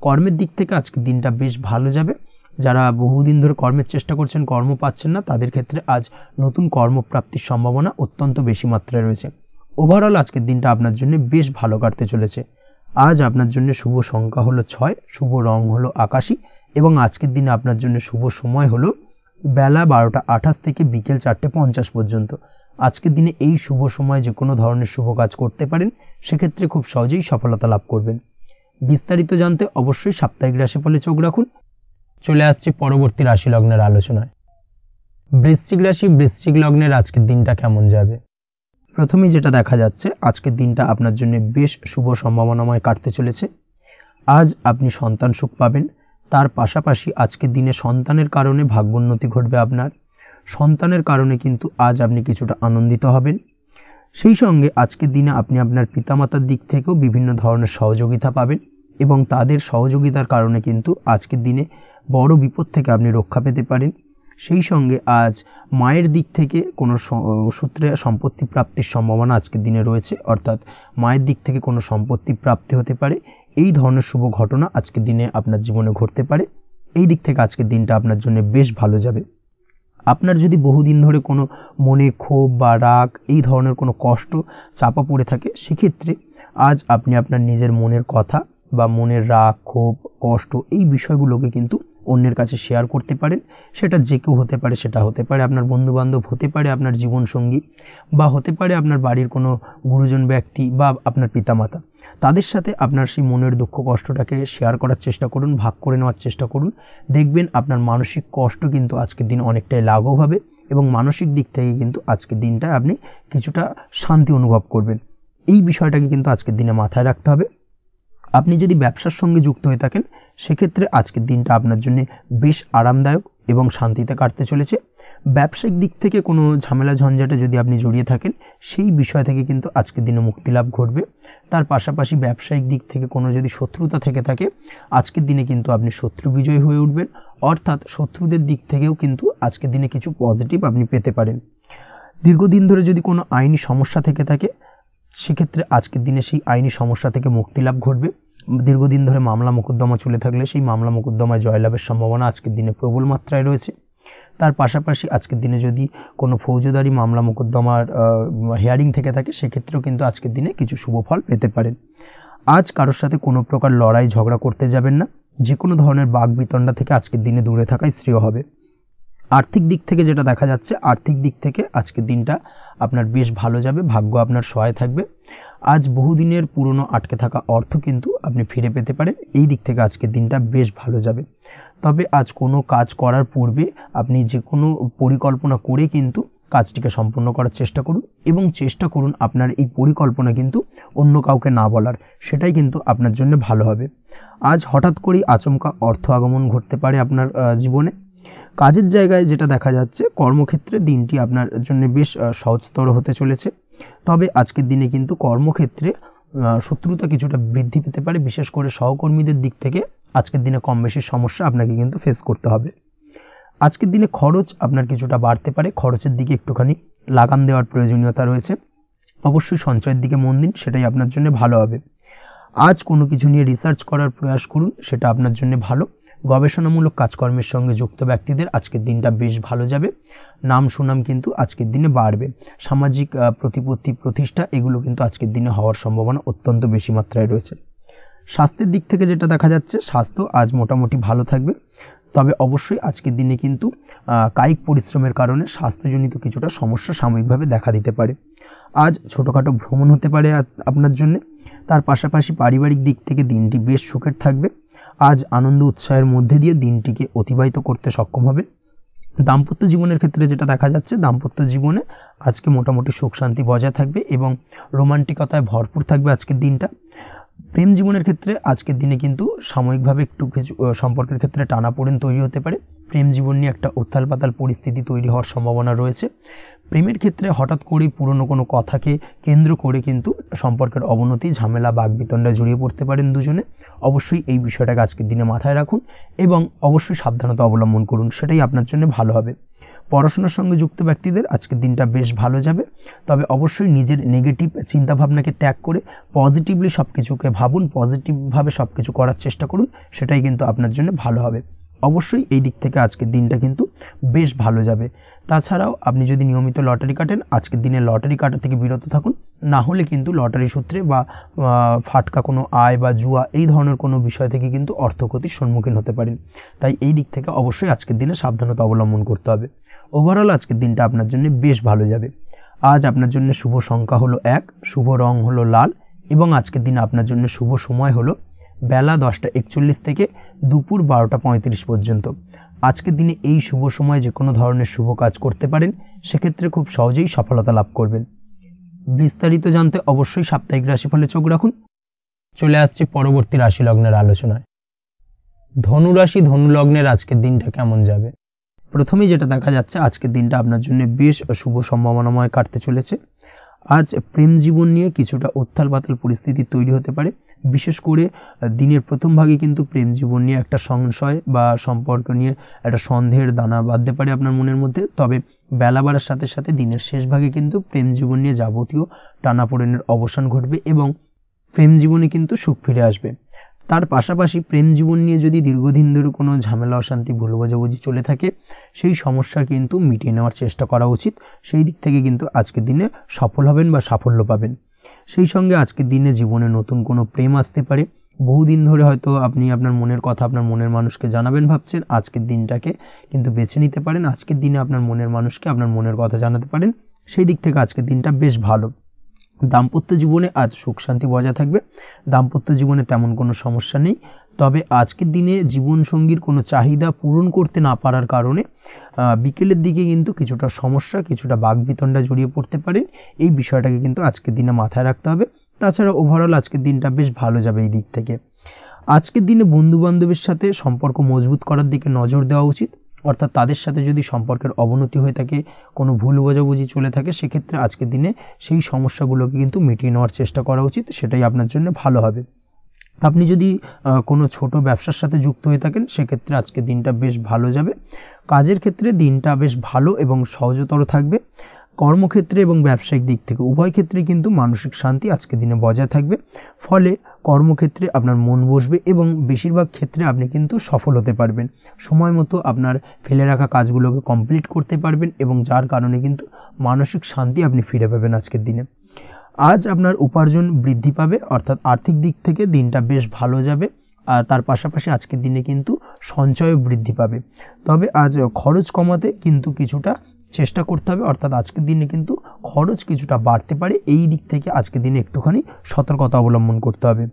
কর্মের দিক থেকে আজকের দিনটা বেশ ভালো যাবে। যারা বহুদিন ধরে কর্মের চেষ্টা করছেন, কর্ম পাচ্ছেন না, তাদের ক্ষেত্রে আজ নতুন কর্মপ্রাপ্তির সম্ভাবনা অত্যন্ত বেশি মাত্রায় রয়েছে। ওভারঅল আজকের দিনটা আপনার জন্য বেশ ভালো কাটতে চলেছে। আজ আপনার জন্য শুভ সংখ্যা হলো 6, শুভ রং হলো আকাশী এবং আজকের দিনে আপনার জন্য শুভ সময় হলো বেলা 12:28 থেকে বিকেল 4:50 পর্যন্ত। আজকের দিনে এই শুভ সময় যে কোনো ধরনের শুভ কাজ করতে পারেন, সেক্ষেত্রে খুব সহজেই সফলতা লাভ করবেন। বিস্তারিত জানতে অবশ্যই সাপ্তাহিক রাশিফলে চোখ রাখুন। চলে আসছে পরবর্তী রাশি লগ্নের আলোচনায়। বৃশ্চিক রাশি, বৃশ্চিক লগ্নের আজকের দিনটা কেমন যাবে? প্রথমেই যেটা দেখা যাচ্ছে, আজকের দিনটা আপনার জন্য বেশ শুভ সম্ভাবনাময় কাটতে চলেছে। আজ আপনি সন্তান সুখ পাবেন। তার পাশাপাশি আজকের দিনে সন্তানের কারণে ভাগ্যোন্নতি ঘটবে আপনার। সন্তানের কারণে কিন্তু আজ আপনি কিছুটা আনন্দিত হবেন। সেই সঙ্গে আজকের দিনে আপনি আপনার পিতামাতার দিক থেকেও বিভিন্ন ধরনের সহযোগিতা পাবেন এবং তাদের সহযোগিতার কারণে কিন্তু আজকের দিনে বড় বিপদ থেকে আপনি রক্ষা পেতে পারেন। সেই সঙ্গে আজ মায়ের দিক থেকে কোনো সূত্রে সম্পত্তি প্রাপ্তির সম্ভাবনা আজকের দিনে রয়েছে, অর্থাৎ মায়ের দিক থেকে কোনো সম্পত্তি প্রাপ্তি হতে পারে। এই ধরনের শুভ ঘটনা আজকের দিনে আপনার জীবনে ঘটতে পারে। এই দিক থেকে আজকের দিনটা আপনার জন্য বেশ ভালো যাবে। আপনার যদি বহুদিন ধরে কোনো মনে ক্ষোভ বা রাগ এই ধরনের কোনো কষ্ট চাপা পড়ে থাকে, সেক্ষেত্রে আজ আপনি আপনার নিজের মনের কথা বা মনের রাগ, ক্ষোভ, কষ্ট এই বিষয়গুলোকে কিন্তু অন্যের কাছে শেয়ার করতে পারেন। সেটা যে কেউ হতে পারে, সেটা হতে পারে আপনার বন্ধুবান্ধব, হতে পারে আপনার জীবনসঙ্গী, বা হতে পারে আপনার বাড়ির কোনো গুরুজন ব্যক্তি বা আপনার পিতামাতা। তাদের সাথে আপনার সেই মনের দুঃখ কষ্টটাকে শেয়ার করার চেষ্টা করুন, ভাগ করে নেওয়ার চেষ্টা করুন। দেখবেন আপনার মানসিক কষ্ট কিন্তু আজকের দিন অনেকটাই লাঘব হবে এবং মানসিক দিক থেকে কিন্তু আজকের দিনটা আপনি কিছুটা শান্তি অনুভব করবেন। এই বিষয়টাকে কিন্তু আজকের দিনে মাথায় রাখতে হবে। আপনি যদি ব্যবসার সঙ্গে যুক্ত হয়ে থাকেন সেক্ষেত্রে আজকের দিনটা আপনার জন্য বেশ আরামদায়ক এবং শান্তিতে কাটতে চলেছে। ব্যবসায়িক দিক থেকে কোনো ঝামেলা ঝঞ্ঝাটে যদি আপনি জড়িয়ে থাকেন, সেই বিষয় থেকে কিন্তু আজকের দিনে মুক্তি লাভ ঘটবে। তার পাশাপাশি ব্যবসায়িক দিক থেকে কোনো যদি শত্রুতা থেকে থাকে, আজকের দিনে কিন্তু আপনি শত্রু বিজয় হয়ে উঠবেন, অর্থাৎ শত্রুদের দিক থেকেও কিন্তু আজকের দিনে কিছু পজিটিভ আপনি পেতে পারেন। দীর্ঘদিন ধরে যদি কোনো আইনি সমস্যা থেকে থাকে, সেক্ষেত্রে আজকের দিনে সেই আইনি সমস্যা থেকে মুক্তি লাভ ঘটবে। দীর্ঘদিন ধরে মামলা মোকদ্দমা চলে থাকলে সেই মামলা মোকদ্দমায় জয়লাভের সম্ভাবনা আজকের দিনে প্রবল মাত্রায় রয়েছে। তার পাশাপাশি আজকের দিনে যদি কোনো ফৌজদারি মামলা মোকদ্দমার হিয়ারিং থেকে থাকে, সেক্ষেত্রেও কিন্তু আজকের দিনে কিছু শুভ ফল পেতে পারেন। আজ কারোর সাথে কোনো প্রকার লড়াই ঝগড়া করতে যাবেন না। যে কোনো ধরনের বাক বিতণ্ডা থেকে আজকের দিনে দূরে থাকাই শ্রেয় হবে। আর্থিক দিক থেকে যেটা দেখা যাচ্ছে, আর্থিক দিক থেকে আজকের দিনটা আপনার বেশ ভালো যাবে, ভাগ্য আপনার সহায় থাকবে। আজ বহুদিনের পুরনো আটকে থাকা অর্থ কিন্তু আপনি ফিরে পেতে পারেন। এই দিক থেকে আজকের দিনটা বেশ ভালো যাবে। তবে আজ কোনো কাজ করার পূর্বে আপনি যে কোনো পরিকল্পনা করে কিন্তু কাজটিকে সম্পূর্ণ করার চেষ্টা করুন এবং চেষ্টা করুন আপনার এই পরিকল্পনা কিন্তু অন্য কাউকে না বলার, সেটাই কিন্তু আপনার জন্য ভালো হবে। আজ হঠাৎ করেই আচমকা অর্থ আগমন ঘটতে পারে আপনার জীবনে। কাজের জায়গায় যেটা দেখা যাচ্ছে, কর্মক্ষেত্রে দিনটি আপনার জন্য বেশ সহজতর হতে চলেছে। তবে আজকের দিনে কিন্তু কর্মক্ষেত্রে শত্রুতা কিছুটা বৃদ্ধি পেতে পারে, বিশেষ করে সহকর্মীদের দিক থেকে আজকের দিনে কম বেশি সমস্যা আপনাকে কিন্তু ফেস করতে হবে। আজকের দিনে খরচ আপনার কিছুটা বাড়তে পারে, খরচের দিকে একটুখানি লাগাম দেওয়ার প্রয়োজনীয়তা রয়েছে। অবশ্যই সঞ্চয়ের দিকে মন দিন, সেটাই আপনার জন্য ভালো হবে। আজ কোনো কিছু নিয়ে রিসার্চ করার প্রয়াস করুন, সেটা আপনার জন্য ভালো। গবেষণামূলক কাজকর্মের সঙ্গে যুক্ত ব্যক্তিদের আজকের দিনটা বেশ ভালো যাবে। নাম সুনাম কিন্তু আজকের দিনে বাড়বে। সামাজিক প্রতিপত্তি প্রতিষ্ঠা এগুলো কিন্তু আজকের দিনে হওয়ার সম্ভাবনা অত্যন্ত বেশি মাত্রায় রয়েছে। স্বাস্থ্যের দিক থেকে যেটা দেখা যাচ্ছে, স্বাস্থ্য আজ মোটামুটি ভালো থাকবে। তবে অবশ্যই আজকের দিনে কিন্তু কায়িক পরিশ্রমের কারণে স্বাস্থ্যজনিত কিছুটা সমস্যা সাময়িকভাবে দেখা দিতে পারে। আজ ছোটোখাটো ভ্রমণ হতে পারে আপনার জন্য। তার পাশাপাশি পারিবারিক দিক থেকে দিনটি বেশ সুখের থাকবে। আজ আনন্দ উৎসাহের মধ্যে দিয়ে দিনটিকে অতিবাহিত করতে সক্ষম হবে। দাম্পত্য জীবনের ক্ষেত্রে যেটা দেখা যাচ্ছে, দাম্পত্য জীবনে আজকে মোটামুটি সুখ শান্তি বজায় থাকবে এবং রোমান্টিকতায় ভরপুর থাকবে আজকের দিনটা। প্রেম জীবনের ক্ষেত্রে আজকের দিনে কিন্তু সাময়িকভাবে একটু কিছু সম্পর্কের ক্ষেত্রে টানাপোড়েন তৈরি হতে পারে। প্রেম জীবন নিয়ে একটা উত্থাল পাতাল পরিস্থিতি তৈরি হওয়ার সম্ভাবনা রয়েছে। প্রেমের ক্ষেত্রে হঠাৎ করেই পুরনো কোনো কথাকে কেন্দ্র করে কিন্তু সম্পর্কের অবনতি, ঝামেলা, বাগবিতণ্ডায় জড়িয়ে পড়তে পারেন দুজনে। অবশ্যই এই বিষয়টাকে আজকের দিনে মাথায় রাখুন এবং অবশ্যই সাবধানতা অবলম্বন করুন, সেটাই আপনার জন্য ভালো হবে। পড়াশোনার সঙ্গে যুক্ত ব্যক্তিদের আজকের দিনটা বেশ ভালো যাবে। তবে অবশ্যই নিজের নেগেটিভ চিন্তাভাবনাকে ত্যাগ করে পজিটিভলি সব কিছুকে ভাবুন, পজিটিভভাবে সব কিছু করার চেষ্টা করুন, সেটাই কিন্তু আপনার জন্য ভালো হবে। অবশ্যই এই দিক থেকে আজকের দিনটা কিন্তু বেশ ভালো যাবে। তাছাড়াও আপনি যদি নিয়মিত লটারি কাটেন, আজকের দিনে লটারি কাটা থেকে বিরত থাকুন। না হলে কিন্তু লটারি সূত্রে বা ফাটকা কোনো আয় বা জুয়া এই ধরনের কোনো বিষয় থেকে কিন্তু অর্থক্ষতির সম্মুখীন হতে পারেন। তাই এই দিক থেকে অবশ্যই আজকের দিনে সাবধানতা অবলম্বন করতে হবে। ওভারঅল আজকের দিনটা আপনার জন্য বেশ ভালো যাবে। আজ আপনার জন্য শুভ সংখ্যা হলো 1, শুভ রং হলো লাল এবং আজকের দিনে আপনার জন্য শুভ সময় হলো বেলা 10:41 থেকে দুপুর 12:35 পর্যন্ত। আজকের দিনে এই শুভ সময় যে কোনো ধরনের শুভ কাজ করতে পারেন, সেক্ষেত্রে খুব সহজেই সফলতা লাভ করবেন। বিস্তারিত জানতে অবশ্যই সাপ্তাহিক রাশিফলে চোখ রাখুন। চলে আসছে পরবর্তী রাশি লগ্নের আলোচনায়। ধনু রাশি, ধনু লগ্নের আজকের দিনটা কেমন যাবে? প্রথমেই যেটা দেখা যাচ্ছে, আজকের দিনটা আপনার জন্য বেশ শুভ সম্ভাবনাময় কাটতে চলেছে। আজ প্রেম জীবন নিয়ে কিছুটা উত্থাল পাতাল পরিস্থিতি তৈরি হতে পারে। বিশেষ করে দিনের প্রথম ভাগে কিন্তু প্রেম জীবন নিয়ে একটা সংশয় বা সম্পর্ক নিয়ে একটা সন্দেহের দানা বাঁধতে পারে আপনার মনের মধ্যে। তবে বেলা বাড়ার সাথে সাথে দিনের শেষ ভাগে কিন্তু প্রেম জীবন নিয়ে যাবতীয় টানাপোড়েনের অবসান ঘটবে এবং প্রেম জীবনে কিন্তু সুখ ফিরে আসবে। তার পাশাপাশি প্রেম জীবন নিয়ে যদি দীর্ঘদিন ধরে কোনো ঝামেলা, অশান্তি, ভুল বোঝাবুঝি চলে থাকে, সেই সমস্যা কিন্তু মিটিয়ে নেওয়ার চেষ্টা করা উচিত। সেই দিক থেকে কিন্তু আজকের দিনে সফল হবেন বা সাফল্য পাবেন। সেই সঙ্গে আজকের দিনে জীবনে নতুন কোনো প্রেম আসতে পারে। বহুদিন ধরে হয়তো আপনি আপনার মনের কথা আপনার মনের মানুষকে জানাবেন ভাবছেন, আজকের দিনটাকে কিন্তু বেছে নিতে পারেন। আজকের দিনে আপনার মনের মানুষকে আপনার মনের কথা জানাতে পারেন। সেই দিক থেকে আজকের দিনটা বেশ ভালো। দাম্পত্য জীবনে আজ সুখ শান্তি বজায় থাকবে। দাম্পত্য জীবনে তেমন কোনো সমস্যা নেই। তবে আজকের দিনে জীবনসঙ্গীর কোনো চাহিদা পূরণ করতে না পারার কারণে বিকেলের দিকে কিন্তু কিছুটা সমস্যা, কিছুটা বাকবিতণ্ডা জড়িয়ে পড়তে পারেন। এই বিষয়টাকে কিন্তু আজকের দিনে মাথায় রাখতে হবে। তাছাড়া ওভারঅল আজকের দিনটা বেশ ভালো যাবে এই দিক থেকে। আজকের দিনে বন্ধুবান্ধবের সাথে সম্পর্ক মজবুত করার দিকে নজর দেওয়া উচিত। অর্থাৎ তাদের সাথে যদি সম্পর্কের অবনতি হয়ে থাকে, কোনো ভুল বোঝাবুঝি চলে থাকে, সেক্ষেত্রে আজকের দিনে সেই সমস্যাগুলোকে কিন্তু মিটিয়ে নেওয়ার চেষ্টা করা উচিত। সেটাই আপনার জন্য ভালো হবে। আপনি যদি কোনো ছোট ব্যবসার সাথে যুক্ত হয়ে থাকেন, সেক্ষেত্রে আজকের দিনটা বেশ ভালো যাবে। কাজের ক্ষেত্রে দিনটা বেশ ভালো এবং সহজতর থাকবে। কর্মক্ষেত্রে এবং ব্যবসায়িক দিক থেকে উভয় ক্ষেত্রে কিন্তু মানসিক শান্তি আজকের দিনে বজায় থাকবে। ফলে কর্মক্ষেত্রে আপনার মন বসবে এবং বেশিরভাগ ক্ষেত্রে আপনি কিন্তু সফল হতে পারবেন। সময় মতো আপনার ফেলে রাখা কাজগুলোকে কমপ্লিট করতে পারবেন এবং যার কারণে কিন্তু মানসিক শান্তি আপনি ফিরে পাবেন আজকের দিনে। আজ আপনার উপার্জন বৃদ্ধি পাবে, অর্থাৎ আর্থিক দিক থেকে দিনটা বেশ ভালো যাবে। আর তার পাশাপাশি আজকের দিনে কিন্তু সঞ্চয় বৃদ্ধি পাবে। তবে আজ খরচ কমাতে কিন্তু কিছুটা চেষ্টা করতে হবে, অর্থাৎ আজকের দিনে কিন্তু খরচ কিছুটা বাড়তে পারে। এই দিক থেকে আজকের দিনে একটুখানি সতর্কতা অবলম্বন করতে হবে।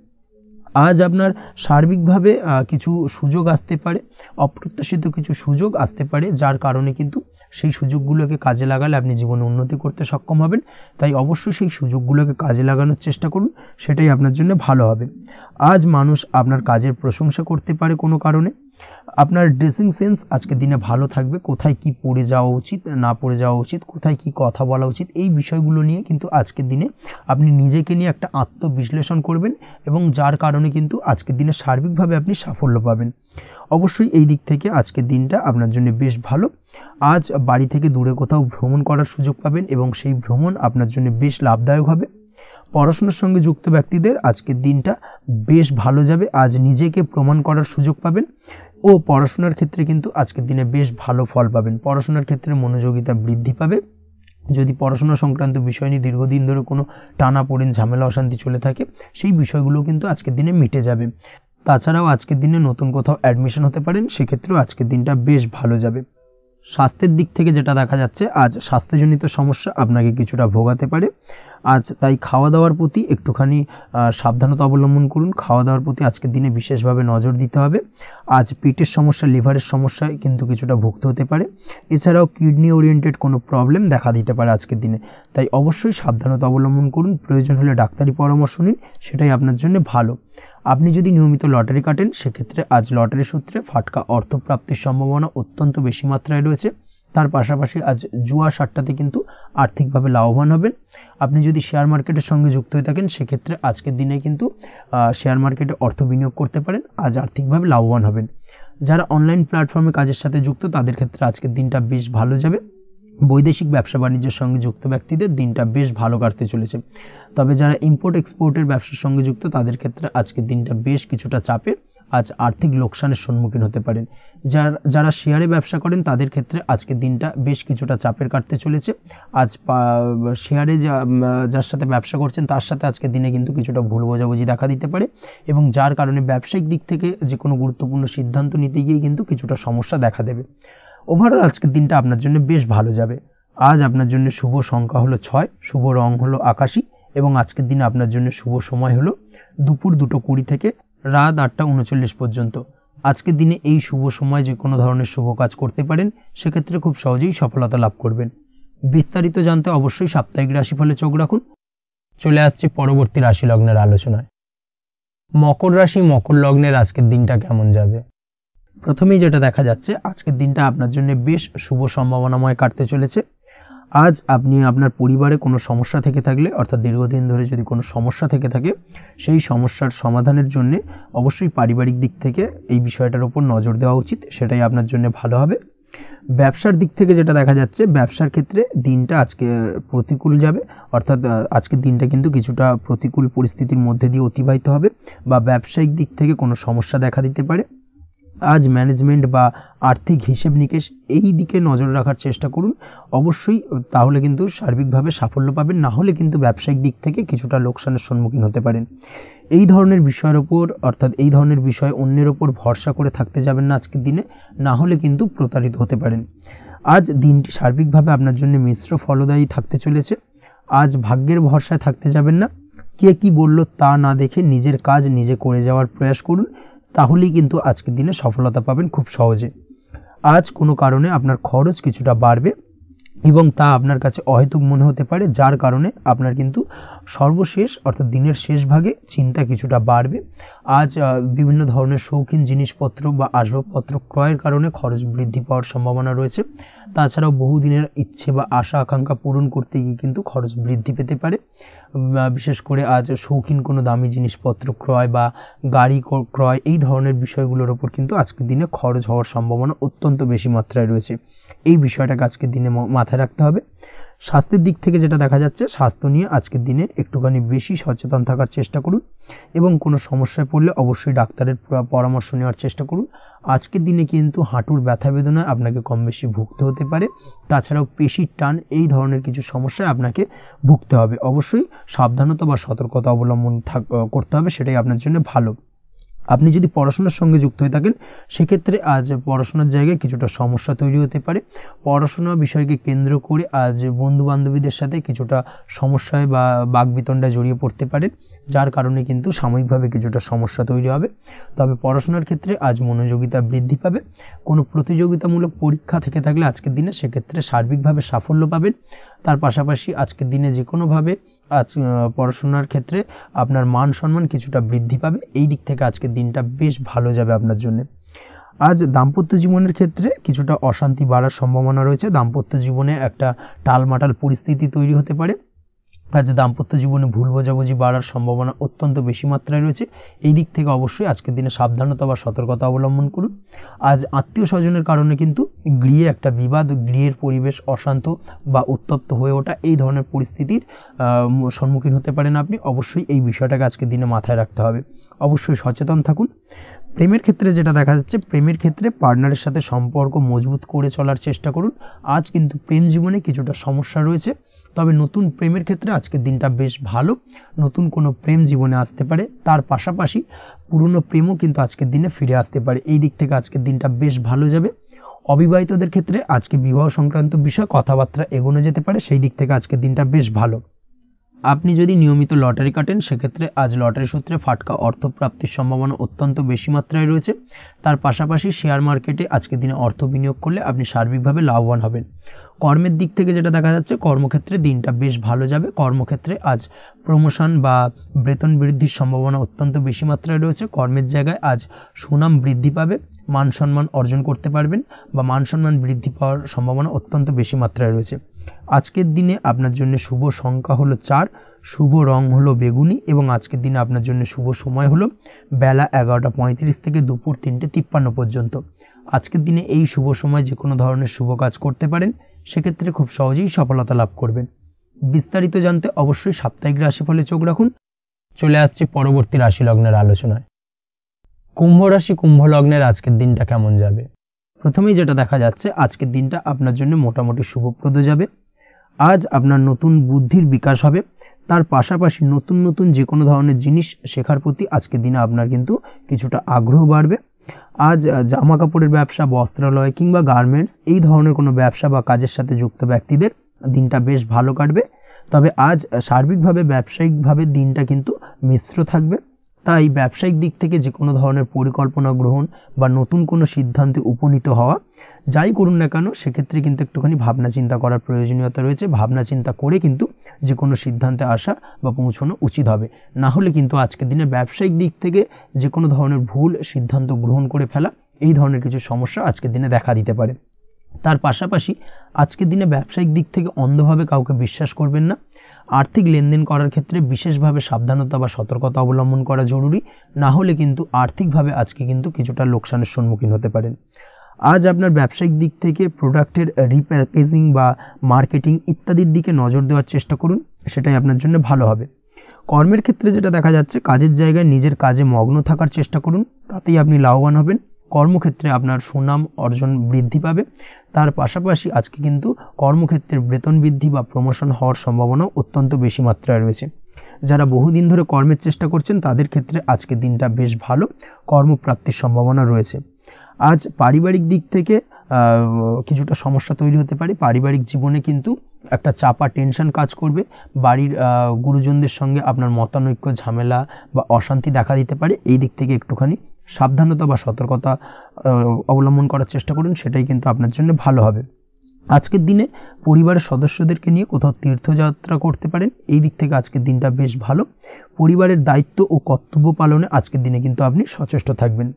আজ আপনার সার্বিকভাবে কিছু সুযোগ আসতে পারে, অপ্রত্যাশিত কিছু সুযোগ আসতে পারে, যার কারণে কিন্তু সেই সুযোগগুলোকে কাজে লাগালে আপনি জীবনে উন্নতি করতে সক্ষম হবেন। তাই অবশ্যই সেই সুযোগগুলোকে কাজে লাগানোর চেষ্টা করুন, সেটাই আপনার জন্য ভালো হবে। আজ মানুষ আপনার কাজের প্রশংসা করতে পারে কোনো কারণে। আপনার ড্রেসিং সেন্স আজকের দিনে ভালো থাকবে, কোথায় কি পরে যাওয়া উচিত না পরে যাওয়া উচিত, কোথায় কি কথা বলা উচিত, এই বিষয়গুলো নিয়ে কিন্তু আজকের দিনে আপনি নিজেকে নিয়ে একটা আত্মবিশ্লেষণ করবেন, এবং যার কারণে কিন্তু আজকের দিনে সার্বিকভাবে আপনি সাফল্য পাবেন। অবশ্যই এই দিক থেকে আজকের দিনটা আপনার জন্য বেশ ভালো। আজ বাড়ি থেকে দূরে কোথাও ভ্রমণ করার সুযোগ পাবেন, এবং সেই ভ্রমণ আপনার জন্য বেশ লাভদায়ক হবে। পড়াশোনার সঙ্গে যুক্ত ব্যক্তিদের আজকের দিনটা বেশ ভালো যাবে। আজ নিজেকে প্রমাণ করার সুযোগ পাবেন, ও পড়াশোনার ক্ষেত্রে কিন্তু আজকের দিনে বেশ ভালো ফল পাবেন। পড়াশোনার ক্ষেত্রে মনোযোগিতা বৃদ্ধি পাবে। যদি পড়াশোনা সংক্রান্ত বিষয় নিয়ে দীর্ঘদিন ধরে কোনো টানাপোড়েন, ঝামেলা, অশান্তি চলে থাকে, সেই বিষয়গুলো কিন্তু আজকের দিনে মিটে যাবে। তাছাড়াও আজকের দিনে নতুন কোথাও অ্যাডমিশন হতে পারেন, সেক্ষেত্রেও আজকের দিনটা বেশ ভালো যাবে। স্বাস্থ্যের দিক থেকে যেটা দেখা যাচ্ছে, আজ স্বাস্থ্যজনিত সমস্যা আপনাকে কিছুটা ভোগাতে পারে। আজ তাই খাওয়া দাওয়ার প্রতি একটুখানি সাবধানতা অবলম্বন করুন। খাওয়া দাওয়ার প্রতি আজকের দিনে বিশেষভাবে নজর দিতে হবে। আজ পেটের সমস্যা, লিভারের সমস্যায় কিন্তু কিছুটা ভুগতে হতে পারে। এছাড়াও কিডনি ওরিয়েন্টেড কোনো প্রবলেম দেখা দিতে পারে আজকের দিনে। তাই অবশ্যই সাবধানতা অবলম্বন করুন, প্রয়োজন হলে ডাক্তারি পরামর্শ নিন, সেটাই আপনার জন্য ভালো। আপনি যদি নিয়মিত লটারি কাটেন, সেক্ষেত্রে আজ লটারি সূত্রে ফাটকা অর্থপ্রাপ্তির সম্ভাবনা অত্যন্ত বেশি মাত্রায় রয়েছে। তার পাশাপাশি আজ জুয়া সাট্টাতে কিন্তু আর্থিকভাবে লাভবান হবেন। আপনি যদি শেয়ার মার্কেটের সঙ্গে যুক্ত হয়ে থাকেন, সেক্ষেত্রে আজকের দিনে কিন্তু শেয়ার মার্কেটে অর্থ বিনিয়োগ করতে পারেন, আজ আর্থিকভাবে লাভবান হবেন। যারা অনলাইন প্ল্যাটফর্মে কাজের সাথে যুক্ত, তাদের ক্ষেত্রে আজকের দিনটা বেশ ভালো যাবে। বৈদেশিক ব্যবসা বাণিজ্যের সঙ্গে যুক্ত ব্যক্তিদের দিনটা বেশ ভালো কাটতে চলেছে। তবে যারা ইম্পোর্ট এক্সপোর্টের ব্যবসার সঙ্গে যুক্ত, তাদের ক্ষেত্রে আজকের দিনটা বেশ কিছুটা চাপের। আজ আর্থিক লোকসানের সম্মুখীন হতে পারেন। যারা শেয়ারে ব্যবসা করেন, তাদের ক্ষেত্রে আজকের দিনটা বেশ কিছুটা চাপের কাটতে চলেছে। আজ শেয়ারে যার সাথে ব্যবসা করছেন, তার সাথে আজকের দিনে কিন্তু কিছুটা ভুল বোঝাবুঝি দেখা দিতে পারে, এবং যার কারণে ব্যবসায়িক দিক থেকে যে কোনো গুরুত্বপূর্ণ সিদ্ধান্ত নিতে গিয়ে কিন্তু কিছুটা সমস্যা দেখা দেবে। ওভারঅল আজকের দিনটা আপনার জন্য বেশ ভালো যাবে। আজ আপনার জন্য শুভ সংখ্যা হলো 6, শুভ রং হলো আকাশী, এবং আজকের দিনে আপনার জন্য শুভ সময় হলো দুপুর 2:20 থেকে রাত 8:39 পর্যন্ত। আজকের দিনে এই শুভ সময় যে কোনো ধরনের শুভ কাজ করতে পারেন, সেক্ষেত্রে খুব সহজেই সফলতা লাভ করবেন। বিস্তারিত জানতে অবশ্যই সাপ্তাহিক রাশিফলে চোখ রাখুন। চলে আসছে পরবর্তী রাশি লগ্নের আলোচনায়। মকর রাশি, মকর লগ্নের আজকের দিনটা কেমন যাবে? প্রথমেই যেটা দেখা যাচ্ছে, আজকের দিনটা আপনার জন্য বেশ শুভ সম্ভাবনাময় কাটতে চলেছে। আজ আপনি আপনার পরিবারে কোনো সমস্যা থেকে থাকলে, অর্থাৎ দীর্ঘদিন ধরে যদি কোনো সমস্যা থেকে থাকে, সেই সমস্যার সমাধানের জন্য অবশ্যই পারিবারিক দিক থেকে এই বিষয়টার উপর নজর দেওয়া উচিত, সেটাই আপনার জন্য ভালো হবে। ব্যবসার দিক থেকে যেটা দেখা যাচ্ছে, ব্যবসার ক্ষেত্রে দিনটা আজকে প্রতিকূল যাবে, অর্থাৎ আজকের দিনটা কিন্তু কিছুটা প্রতিকূল পরিস্থিতির মধ্যে দিয়ে অতিবাহিত হবে, বা ব্যবসায়িক দিক থেকে কোনো সমস্যা দেখা দিতে পারে। আজ ম্যানেজমেন্ট বা আর্থিক হিসেব নিকেশ এই দিকে নজর রাখার চেষ্টা করুন অবশ্যই, তাহলে কিন্তু সার্বিকভাবে সাফল্য পাবেন। না হলে কিন্তু ব্যবসায়িক দিক থেকে কিছুটা লোকসানের সম্মুখীন হতে পারেন। এই ধরনের বিষয়ের ওপর, অর্থাৎ এই ধরনের বিষয় অন্যের ওপর ভরসা করে থাকতে যাবেন না আজকের দিনে, না হলে কিন্তু প্রতারিত হতে পারেন। আজ দিনটি সার্বিকভাবে আপনার জন্য মিশ্র ফলদায়ী থাকতে চলেছে। আজ ভাগ্যের ভরসায় থাকতে যাবেন না। কে কি বলল তা না দেখে নিজের কাজ নিজে করে যাওয়ার প্রয়াস করুন, তাহলেই কিন্তু আজকের দিনে সফলতা পাবেন খুব সহজে। আজ কোনো কারণে আপনার খরচ কিছুটা বাড়বে, এবং তা আপনার কাছে অহেতুক মনে হতে পারে, যার কারণে আপনার কিন্তু সর্বশেষ, অর্থাৎ দিনের শেষ ভাগে চিন্তা কিছুটা বাড়বে। আজ বিভিন্ন ধরনের শৌখিন জিনিসপত্র বা আসবাবপত্র ক্রয়ের কারণে খরচ বৃদ্ধি পাওয়ার সম্ভাবনা রয়েছে। তাছাড়াও বহুদিনের ইচ্ছে বা আশা আকাঙ্ক্ষা পূরণ করতে গিয়ে কিন্তু খরচ বৃদ্ধি পেতে পারে। বিশেষ করে আজ শৌখিন কোনো দামি জিনিসপত্র ক্রয় বা গাড়ি ক্রয়, এই ধরনের বিষয়গুলোর ওপর কিন্তু আজকের দিনে খরচ হওয়ার সম্ভাবনা অত্যন্ত বেশি মাত্রায় রয়েছে। এই বিষয়টাকে আজকের দিনে মাথায় রাখতে হবে। স্বাস্থ্যের দিক থেকে যেটা দেখা যাচ্ছে, স্বাস্থ্য নিয়ে আজকের দিনে একটুখানি বেশি সচেতন থাকার চেষ্টা করুন, এবং কোনো সমস্যায় পড়লে অবশ্যই ডাক্তারের পরামর্শ নেওয়ার চেষ্টা করুন। আজকের দিনে কিন্তু হাঁটুর ব্যথা বেদনায় আপনাকে কম বেশি ভুগতে হতে পারে। তাছাড়াও পেশির টান, এই ধরনের কিছু সমস্যায় আপনাকে ভুগতে হবে। অবশ্যই সাবধানতা বা সতর্কতা অবলম্বন করতে হবে, সেটাই আপনার জন্য ভালো। আপনি যদি পড়াশোনার সঙ্গে যুক্ত হয়ে থাকেন সেক্ষেত্রে আজ পড়াশোনার জায়গায় কিছুটা সমস্যা তৈরি হতে পারে। পড়াশোনা বিষয়কে কেন্দ্র করে আজ বন্ধু বান্ধবীদের সাথে কিছুটা সমস্যায় বা বাকবিতণ্ডায় জড়িয়ে পড়তে পারেন, যার কারণে কিন্তু সাময়িকভাবে কিছুটা সমস্যা তৈরি হবে। তবে পড়াশোনার ক্ষেত্রে আজ মনোযোগিতা বৃদ্ধি পাবে। কোনো প্রতিযোগিতামূলক পরীক্ষা থেকে থাকলে আজকের দিনে সেক্ষেত্রে সার্বিকভাবে সাফল্য পাবেন। তার পাশাপাশি আজকের দিনে যে কোনোভাবে আজ পড়াশোনার ক্ষেত্রে আপনার মান সম্মান কিছুটা বৃদ্ধি পাবে। এই দিক থেকে আজকের দিনটা বেশ ভালো যাবে আপনার জন্য। আজ দাম্পত্য জীবনের ক্ষেত্রে কিছুটা অশান্তি বাড়ার সম্ভাবনা রয়েছে। দাম্পত্য জীবনে একটা টালমাটাল পরিস্থিতি তৈরি হতে পারে। আজ দাম্পত্য জীবনে ভুল বোঝাবুঝি বাড়ার সম্ভাবনা অত্যন্ত বেশি মাত্রায় রয়েছে। এই দিক থেকে অবশ্যই আজকের দিনে সাবধানতা বা সতর্কতা অবলম্বন করুন। আজ আত্মীয় স্বজনের কারণে কিন্তু গৃহে একটা বিবাদ, গৃহের পরিবেশ অশান্ত বা উত্তপ্ত হয়ে ওঠা, এই ধরনের পরিস্থিতির সম্মুখীন হতে পারেন আপনি। অবশ্যই এই বিষয়টাকে আজকের দিনে মাথায় রাখতে হবে। অবশ্যই সচেতন থাকুন। প্রেমের ক্ষেত্রে যেটা দেখা যাচ্ছে, প্রেমের ক্ষেত্রে পার্টনারের সাথে সম্পর্ক মজবুত করে চলার চেষ্টা করুন। আজ কিন্তু প্রেম জীবনে কিছুটা সমস্যা রয়েছে, তবে নতুন প্রেমের ক্ষেত্রে আজকের দিনটা বেশ ভালো। নতুন কোনো প্রেম জীবনে আসতে পারে, তার পাশাপাশি পুরনো প্রেমও কিন্তু আজকের দিনে ফিরে আসতে পারে। এই দিক থেকে আজকের দিনটা বেশ ভালো যাবে। অবিবাহিতদের ক্ষেত্রে আজকে বিবাহ সংক্রান্ত বিষয় কথাবার্তা এগোনো যেতে পারে, সেই দিক থেকে আজকের দিনটা বেশ ভালো। আপনি যদি নিয়মিত লটারি কাটেন সেক্ষেত্রে আজ লটারি সূত্রে ফাটকা অর্থপ্রাপ্তির সম্ভাবনা অত্যন্ত বেশি মাত্রায় রয়েছে। তার পাশাপাশি শেয়ার মার্কেটে আজকের দিনে অর্থ বিনিয়োগ করলে আপনি সার্বিকভাবে লাভবান হবেন। কর্মের দিক থেকে যেটা দেখা যাচ্ছে, কর্মক্ষেত্রে দিনটা বেশ ভালো যাবে। কর্মক্ষেত্রে আজ প্রমোশন বা বেতন বৃদ্ধির সম্ভাবনা অত্যন্ত বেশি মাত্রায় রয়েছে। কর্মের জায়গায় আজ সুনাম বৃদ্ধি পাবে, মান সম্মান অর্জন করতে পারবেন বা মান সম্মান বৃদ্ধি পাওয়ার সম্ভাবনা অত্যন্ত বেশি মাত্রায় রয়েছে। আজকের দিনে আপনার জন্য শুভ সংখ্যা হলো 4, শুভ রং হলো বেগুনি এবং আজকের দিনে আপনার জন্য শুভ সময় হলো বেলা 11:35 থেকে দুপুর 3:53 পর্যন্ত। আজকের দিনে এই শুভ সময় যে কোনো ধরনের শুভ কাজ করতে পারেন, সেক্ষেত্রে খুব সহজেই সফলতা লাভ করবেন। বিস্তারিত জানতে অবশ্যই সাপ্তাহিক রাশিফলে চোখ রাখুন। চলে আসছে পরবর্তী রাশি লগ্নের আলোচনায়। কুম্ভ রাশি, কুম্ভ লগ্নের আজকের দিনটা কেমন যাবে? প্রথমেই যেটা দেখা যাচ্ছে, আজকের দিনটা আপনার জন্য মোটামুটি শুভপ্রদ যাবে। আজ আপনার নতুন বুদ্ধির বিকাশ হবে। তার পাশাপাশি নতুন নতুন যে কোনো ধরনের জিনিস শেখার প্রতি আজকের দিনে আপনার কিন্তু কিছুটা আগ্রহ বাড়বে। আজ জামা কাপড়ের ব্যবসা, বস্ত্রালয় কিংবা গার্মেন্টস এই ধরনের কোনো ব্যবসা বা কাজের সাথে যুক্ত ব্যক্তিদের দিনটা বেশ ভালো কাটবে। তবে আজ সার্বিকভাবে ব্যবসায়িকভাবে দিনটা কিন্তু মিশ্র থাকবে। তাই ব্যবসায়িক দিক থেকে যে কোনো ধরনের পরিকল্পনা গ্রহণ বা নতুন কোনো সিদ্ধান্তে উপনীত হওয়া, যাই করুন না কেন সেক্ষেত্রে কিন্তু একটুখানি ভাবনা চিন্তা করার প্রয়োজনীয়তা রয়েছে। ভাবনা চিন্তা করে কিন্তু যে কোনো সিদ্ধান্তে আসা বা পৌঁছানো উচিত হবে। না হলে কিন্তু আজকের দিনে ব্যবসায়িক দিক থেকে যে কোনো ধরনের ভুল সিদ্ধান্ত গ্রহণ করে ফেলা, এই ধরনের কিছু সমস্যা আজকের দিনে দেখা দিতে পারে। তার পাশাপাশি আজকের দিনে ব্যবসায়িক দিক থেকে অন্ধভাবে কাউকে বিশ্বাস করবেন না। আর্থিক লেনদেন করার ক্ষেত্রে বিশেষভাবে সাবধানতা বা সতর্কতা অবলম্বন করা জরুরি। না হলে কিন্তু আর্থিকভাবে আজকে কিন্তু কিছুটা লোকসানের সম্মুখীন হতে পারেন। আজ আপনার ব্যবসায়িক দিক থেকে প্রোডাক্টের রিপ্যাকেজিং বা মার্কেটিং ইত্যাদির দিকে নজর দেওয়ার চেষ্টা করুন, সেটাই আপনার জন্য ভালো হবে। কর্মের ক্ষেত্রে যেটা দেখা যাচ্ছে, কাজের জায়গায় নিজের কাজে মগ্ন থাকার চেষ্টা করুন, তাতেই আপনি লাভবান হবেন। কর্মক্ষেত্রে আপনার সুনাম অর্জন বৃদ্ধি পাবে। তার পাশাপাশি আজকে কিন্তু কর্মক্ষেত্রে বেতন বৃদ্ধি বা প্রমোশন হওয়ার সম্ভাবনা অত্যন্ত বেশি মাত্রায় রয়েছে। যারা বহুদিন ধরে কর্মের চেষ্টা করছেন তাদের ক্ষেত্রে আজকের দিনটা বেশ ভালো, কর্মপ্রাপ্তির সম্ভাবনা রয়েছে। আজ পারিবারিক দিক থেকে কিছুটা সমস্যা তৈরি হতে পারে। পারিবারিক জীবনে কিন্তু একটা চাপা টেনশন কাজ করবে। বাড়ির গুরুজনদের সঙ্গে আপনার মতানৈক্য, ঝামেলা বা অশান্তি দেখা দিতে পারে। এই দিক থেকে একটুখানি সাবধানতা বা সতর্কতা অবলম্বন করার চেষ্টা করুন, সেটাই কিন্তু আপনার জন্য ভালো হবে। আজকের দিনে পরিবারের সদস্যদেরকে নিয়ে কোথাও তীর্থযাত্রা করতে পারেন। এই দিক থেকে আজকের দিনটা বেশ ভালো। পরিবারের দায়িত্ব ও কর্তব্য পালনে আজকের দিনে কিন্তু আপনি সচেষ্ট থাকবেন।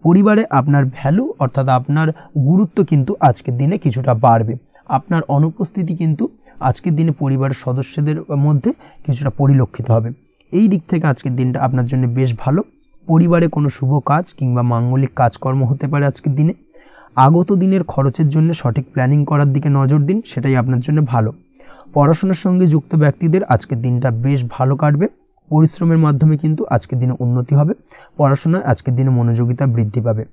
পরিবারে আপনার ভ্যালু অর্থাৎ আপনার গুরুত্ব কিন্তু আজকের দিনে কিছুটা বাড়বে। আপনার অনুপস্থিতি কিন্তু আজকের দিনে পরিবারের সদস্যদের মধ্যে কিছুটা পরিলক্ষিত হবে। এই দিক থেকে আজকের দিনটা আপনার জন্য বেশ ভালো। পরিবারে কোনো শুভ কাজ কিংবা মাঙ্গলিক কাজকর্ম হতে পারে আজকের দিনে। আগত দিনের খরচের জন্য সঠিক প্ল্যানিং করার দিকে নজর দিন, সেটাই আপনার জন্য ভালো। পড়াশোনার সঙ্গে যুক্ত ব্যক্তিদের আজকের দিনটা বেশ ভালো কাটবে। পরিশ্রমের মাধ্যমে কিন্তু আজকের দিনে উন্নতি হবে। পড়াশোনায় আজকের দিনে মনোযোগিতা বৃদ্ধি পাবে।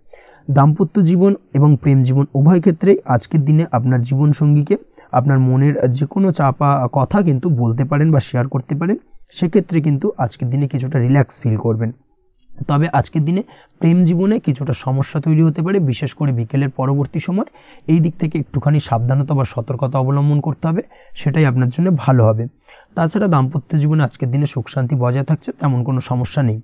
দাম্পত্য জীবন এবং প্রেম জীবন উভয় ক্ষেত্রেই আজকের দিনে আপনার জীবনসঙ্গীকে আপনার মনের যে কোনো চাপা কথা কিন্তু বলতে পারেন বা শেয়ার করতে পারেন। সেক্ষেত্রে কিন্তু আজকের দিনে কিছুটা রিল্যাক্স ফিল করবেন। তবে আজকের দিনে প্রেম জীবনে কিছুটা সমস্যা তৈরি হতে পারে, বিশেষ করে বিকেলের পরবর্তী সময়। এই দিক থেকে একটুখানি সাবধানতা বা সতর্কতা অবলম্বন করতে হবে, সেটাই আপনার জন্য ভালো হবে। তাছাড়া দাম্পত্য জীবনে আজকের দিনে সুখ শান্তি বজায় থাকছে, তেমন কোনো সমস্যা নেই।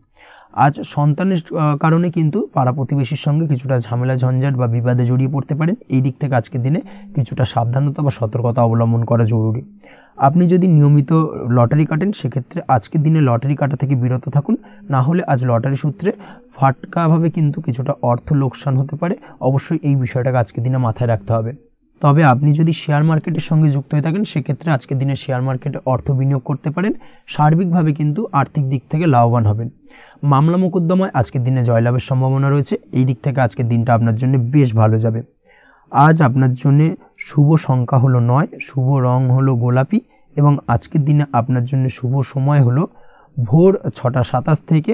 আজ সন্তানের কারণে কিন্তু পাড়া প্রতিবেশীর সঙ্গে কিছুটা ঝামেলা ঝঞ্ঝাট বা বিবাদে জড়িয়ে পড়তে পারেন। এই দিক থেকে আজকের দিনে কিছুটা সাবধানতা বা সতর্কতা অবলম্বন করা জরুরি। আপনি যদি নিয়মিত লটারি কাটেন, সেক্ষেত্রে আজকের দিনে লটারি কাটা থেকে বিরত থাকুন, না হলে আজ লটারি সূত্রে ফাটকাভাবে কিন্তু কিছুটা অর্থ লোকসান হতে পারে। অবশ্যই এই বিষয়টাকে আজকের দিনে মাথায় রাখতে হবে। তবে আপনি যদি শেয়ার মার্কেটের সঙ্গে যুক্ত হয়ে থাকেন, সেক্ষেত্রে আজকের দিনে শেয়ার মার্কেটে অর্থ বিনিয়োগ করতে পারেন। সার্বিকভাবে কিন্তু আর্থিক দিক থেকে লাভবান হবেন। মামলা মোকদ্দমায় আজকের দিনে জয়লাভের সম্ভাবনা রয়েছে। এই দিক থেকে আজকের দিনটা আপনার জন্য বেশ ভালো যাবে। আজ আপনার জন্য শুভ সংখ্যা হলো 9, শুভ রং হলো গোলাপি, এবং আজকের দিনে আপনার জন্য শুভ সময় হলো ভোর 6টা 27 থেকে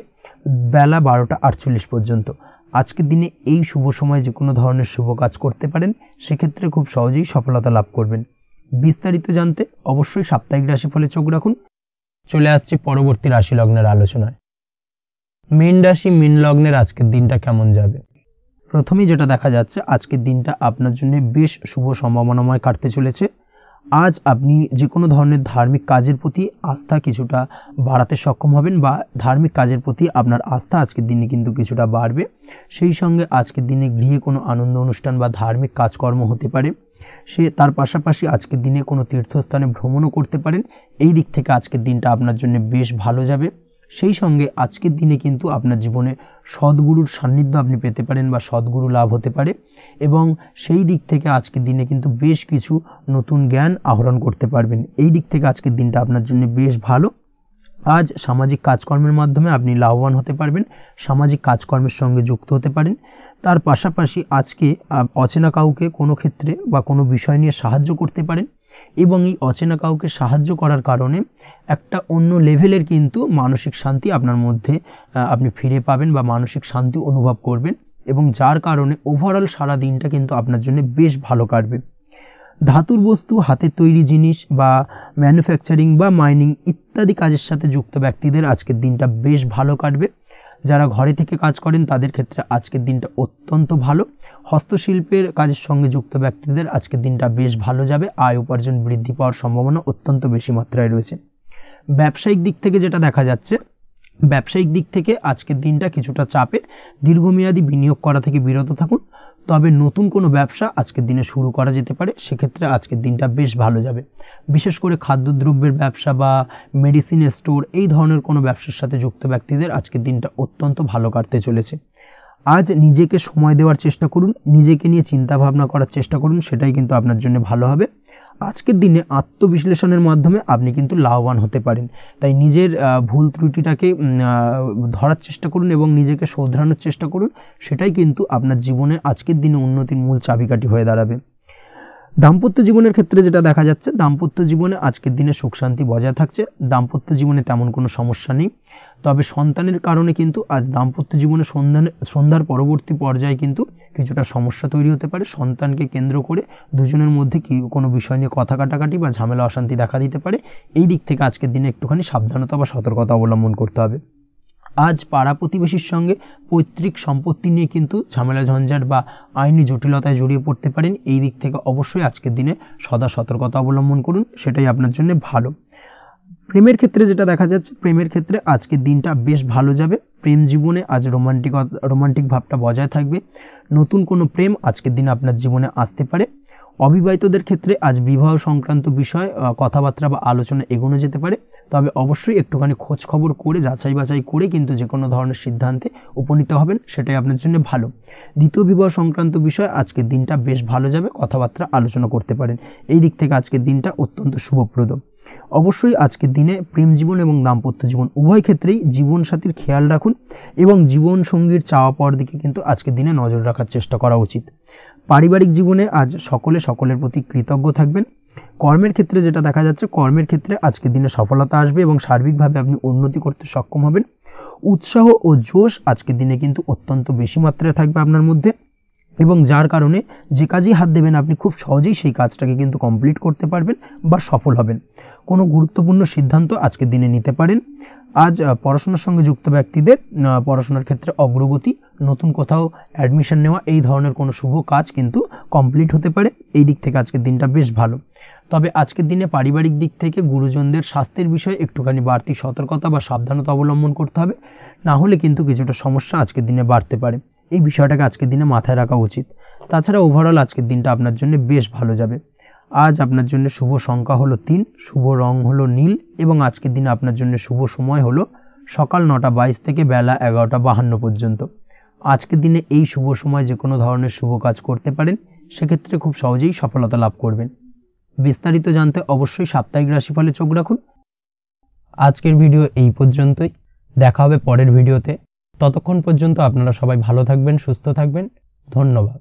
বেলা 12টা 48 পর্যন্ত। আজকের দিনে এই শুভ সময় যে কোনো ধরনের শুভ কাজ করতে পারেন, সেক্ষেত্রে খুব সহজেই সফলতা লাভ করবেন। বিস্তারিত জানতে অবশ্যই সাপ্তাহিক রাশিফলে চোখ রাখুন। চলে আসছে পরবর্তী রাশি লগ্নের আলোচনায়। মীন রাশি মীন লগ্নের আজকের দিনটা কেমন যাবে? প্রথমেই যেটা দেখা যাচ্ছে, আজকের দিনটা আপনার জন্য বেশ শুভ সম্ভাবনাময় কাটতে চলেছে। আজ আপনি যে কোনো ধরনের ধার্মিক কাজের প্রতি আস্থা কিছুটা বাড়াতে সক্ষম হবেন, বা ধার্মিক কাজের প্রতি আপনার আস্থা আজকের দিনে কিন্তু কিছুটা বাড়বে। সেই সঙ্গে আজকের দিনে গৃহে কোনো আনন্দ অনুষ্ঠান বা ধার্মিক কাজকর্ম হতে পারে। তার পাশাপাশি আজকের দিনে কোনো তীর্থস্থানে ভ্রমণও করতে পারেন। এই দিক থেকে আজকের দিনটা আপনার জন্য বেশ ভালো যাবে। সেই সঙ্গে আজকের দিনে কিন্তু আপনার জীবনে সদ্গুরুর সান্নিধ্য আপনি পেতে পারেন, বা সদ্গুরু লাভ হতে পারে, এবং সেই দিক থেকে আজকের দিনে কিন্তু বেশ কিছু নতুন জ্ঞান আহরণ করতে পারবেন। এই দিক থেকে আজকের দিনটা আপনার জন্য বেশ ভালো। আজ সামাজিক কাজকর্মের মাধ্যমে আপনি লাভবান হতে পারবেন, সামাজিক কাজকর্মের সঙ্গে যুক্ত হতে পারেন। তার পাশাপাশি আজকে অচেনা কাউকে কোনো ক্ষেত্রে বা কোনো বিষয় নিয়ে সাহায্য করতে পারেন, এবং এই অচেনা কাউকে সাহায্য করার কারণে একটা অন্য লেভেলের কিন্তু মানসিক শান্তি আপনার মধ্যে আপনি ফিরে পাবেন, বা মানসিক শান্তি অনুভব করবেন, এবং যার কারণে ওভারঅল সারা দিনটা কিন্তু আপনার জন্য বেশ ভালো কাটবে। ধাতুর বস্তু, হাতের তৈরি জিনিস বা ম্যানুফ্যাকচারিং বা মাইনিং ইত্যাদি কাজের সাথে যুক্ত ব্যক্তিদের আজকের দিনটা বেশ ভালো কাটবে। যারা ঘরে থেকে কাজ করেন তাদের ক্ষেত্রে আজকের দিনটা অত্যন্ত ভালো। হস্তশিল্পের কাজের সঙ্গে যুক্ত ব্যক্তিদের আজকের দিনটা বেশ ভালো যাবে। আয় উপার্জন বৃদ্ধি পাওয়ার সম্ভাবনা অত্যন্ত বেশি মাত্রায় রয়েছে। ব্যবসায়িক দিক থেকে যেটা দেখা যাচ্ছে, ব্যবসায়িক দিক থেকে আজকের দিনটা কিছুটা চাপের। দীর্ঘমেয়াদী বিনিয়োগ করা থেকে বিরত থাকুন। তবে নতুন কোনো ব্যবসা আজকের দিনে শুরু করা যেতে পারে, সেক্ষেত্রে আজকের দিনটা বেশ ভালো যাবে। বিশেষ করে খাদ্যদ্রব্যের ব্যবসা বা মেডিসিন স্টোর, এই ধরনের কোনো ব্যবসার সাথে যুক্ত ব্যক্তিদের আজকের দিনটা অত্যন্ত ভালো কাটতে চলেছে। আজ নিজেকে সময় দেওয়ার চেষ্টা করুন, নিজেকে নিয়ে চিন্তা ভাবনা করার চেষ্টা করুন, সেটাই কিন্তু আপনার জন্য ভালো হবে। আজকের দিনে আত্মবিশ্লেষণের মাধ্যমে আপনি কিন্তু লাভবান হতে পারেন। তাই নিজের ভুল ত্রুটিটাকে ধরার চেষ্টা করুন এবং নিজেকে শোধরানোর চেষ্টা করুন, সেটাই কিন্তু আপনার জীবনে আজকের দিনে উন্নতির মূল চাবিকাঠি হয়ে দাঁড়াবে। দাম্পত্য জীবনের ক্ষেত্রে যেটা দেখা যাচ্ছে, দাম্পত্য জীবনে আজকের দিনে সুখ শান্তি বজায় থাকছে। দাম্পত্য জীবনে তেমন কোনো সমস্যা নেই। তবে সন্তানের কারণে কিন্তু আজ দাম্পত্য জীবনে সন্ধ্যার পরবর্তী পর্যায়ে কিন্তু কিছুটা সমস্যা তৈরি হতে পারে। সন্তানকে কেন্দ্র করে দুজনের মধ্যে কোনো বিষয় নিয়ে কথা কাটাকাটি বা ঝামেলা অশান্তি দেখা দিতে পারে। এই দিক থেকে আজকের দিনে একটুখানি সাবধানতা বা সতর্কতা অবলম্বন করতে হবে। আজ পাড়া প্রতিবেশীর সঙ্গে পৈতৃক সম্পত্তি নিয়ে কিন্তু ঝামেলা ঝঞ্ঝাট বা আইনি জটিলতায় জড়িয়ে পড়তে পারেন। এই দিক থেকে অবশ্যই আজকের দিনে সদা সতর্কতা অবলম্বন করুন, সেটাই আপনার জন্য ভালো। প্রেমের ক্ষেত্রে যেটা দেখা যাচ্ছে, প্রেমের ক্ষেত্রে আজকের দিনটা বেশ ভালো যাবে। প্রেম জীবনে আজ রোমান্টিক ভাবটা বজায় থাকবে। নতুন কোনো প্রেম আজকের দিনে আপনার জীবনে আসতে পারে। অবিবাহিতদের ক্ষেত্রে আজ বিবাহ সংক্রান্ত বিষয় কথাবার্তা বা আলোচনা এগোনো যেতে পারে। তবে অবশ্যই একটুখানি খোঁজ খবর করে যাচাই বাছাই করে কিন্তু যে কোনো ধরনের সিদ্ধান্তে উপনীত হবেন, সেটাই আপনার জন্য ভালো। দ্বিতীয় বিবাহ সংক্রান্ত বিষয় আজকের দিনটা বেশ ভালো যাবে, কথাবার্তা আলোচনা করতে পারেন। এই দিক থেকে আজকের দিনটা অত্যন্ত শুভপ্রদ। অবশ্যই আজকের দিনে প্রেম জীবন এবং দাম্পত্য জীবন উভয় ক্ষেত্রেই জীবনসাথীর খেয়াল রাখুন, এবং জীবন সঙ্গীর চাওয়া পাওয়ার দিকে কিন্তু আজকের দিনে নজর রাখার চেষ্টা করা উচিত। পারিবারিক জীবনে আজ সকলের প্রতি কৃতজ্ঞ থাকবেন। কর্মের ক্ষেত্রে যেটা দেখা যাচ্ছে, কর্মের ক্ষেত্রে আজকের দিনে সফলতা আসবে এবং সার্বিকভাবে আপনি উন্নতি করতে সক্ষম হবেন। উৎসাহ ও জোশ আজকের দিনে কিন্তু অত্যন্ত বেশি মাত্রায় থাকবে আপনার মধ্যে, এবং যার কারণে যে কাজেই হাত দেবেন আপনি খুব সহজেই সেই কাজটাকে কিন্তু কমপ্লিট করতে পারবেন বা সফল হবেন। কোনো গুরুত্বপূর্ণ সিদ্ধান্ত আজকের দিনে নিতে পারেন। আজ পড়াশোনার সঙ্গে যুক্ত ব্যক্তিদের পড়াশোনার ক্ষেত্রে অগ্রগতি, নতুন কোথাও অ্যাডমিশন নেওয়া, এই ধরনের কোনো শুভ কাজ কিন্তু কমপ্লিট হতে পারে। এই দিক থেকে আজকের দিনটা বেশ ভালো। তবে আজকের দিনে পারিবারিক দিক থেকে গুরুজনদের স্বাস্থ্যের বিষয়ে একটুখানি বাড়তি সতর্কতা বা সাবধানতা অবলম্বন করতে হবে, না হলে কিন্তু কিছুটা সমস্যা আজকের দিনে বাড়তে পারে। এই বিষয়টাকে আজকের দিনে মাথায় রাখা উচিত। তাছাড়া ওভারঅল আজকের দিনটা আপনার জন্য বেশ ভালো যাবে। আজ আপনার জন্য শুভ সংখ্যা হলো 3, শুভ রং হলো নীল এবং আজকের দিনে আপনার জন্য শুভ সময় হলো সকাল 9:22 থেকে বেলা 11:52 পর্যন্ত। আজকের দিনে এই শুভ সময় যে কোনো ধরনের শুভ কাজ করতে পারেন, সেক্ষেত্রে খুব সহজেই সফলতা লাভ করবেন। বিস্তারিত জানতে অবশ্যই সাপ্তাহিক রাশিফলে চোখ রাখুন। আজকের ভিডিও এই পর্যন্তই, দেখা হবে পরের ভিডিওতে। ততক্ষণ পর্যন্ত আপনারা সবাই ভালো থাকবেন, সুস্থ থাকবেন। ধন্যবাদ।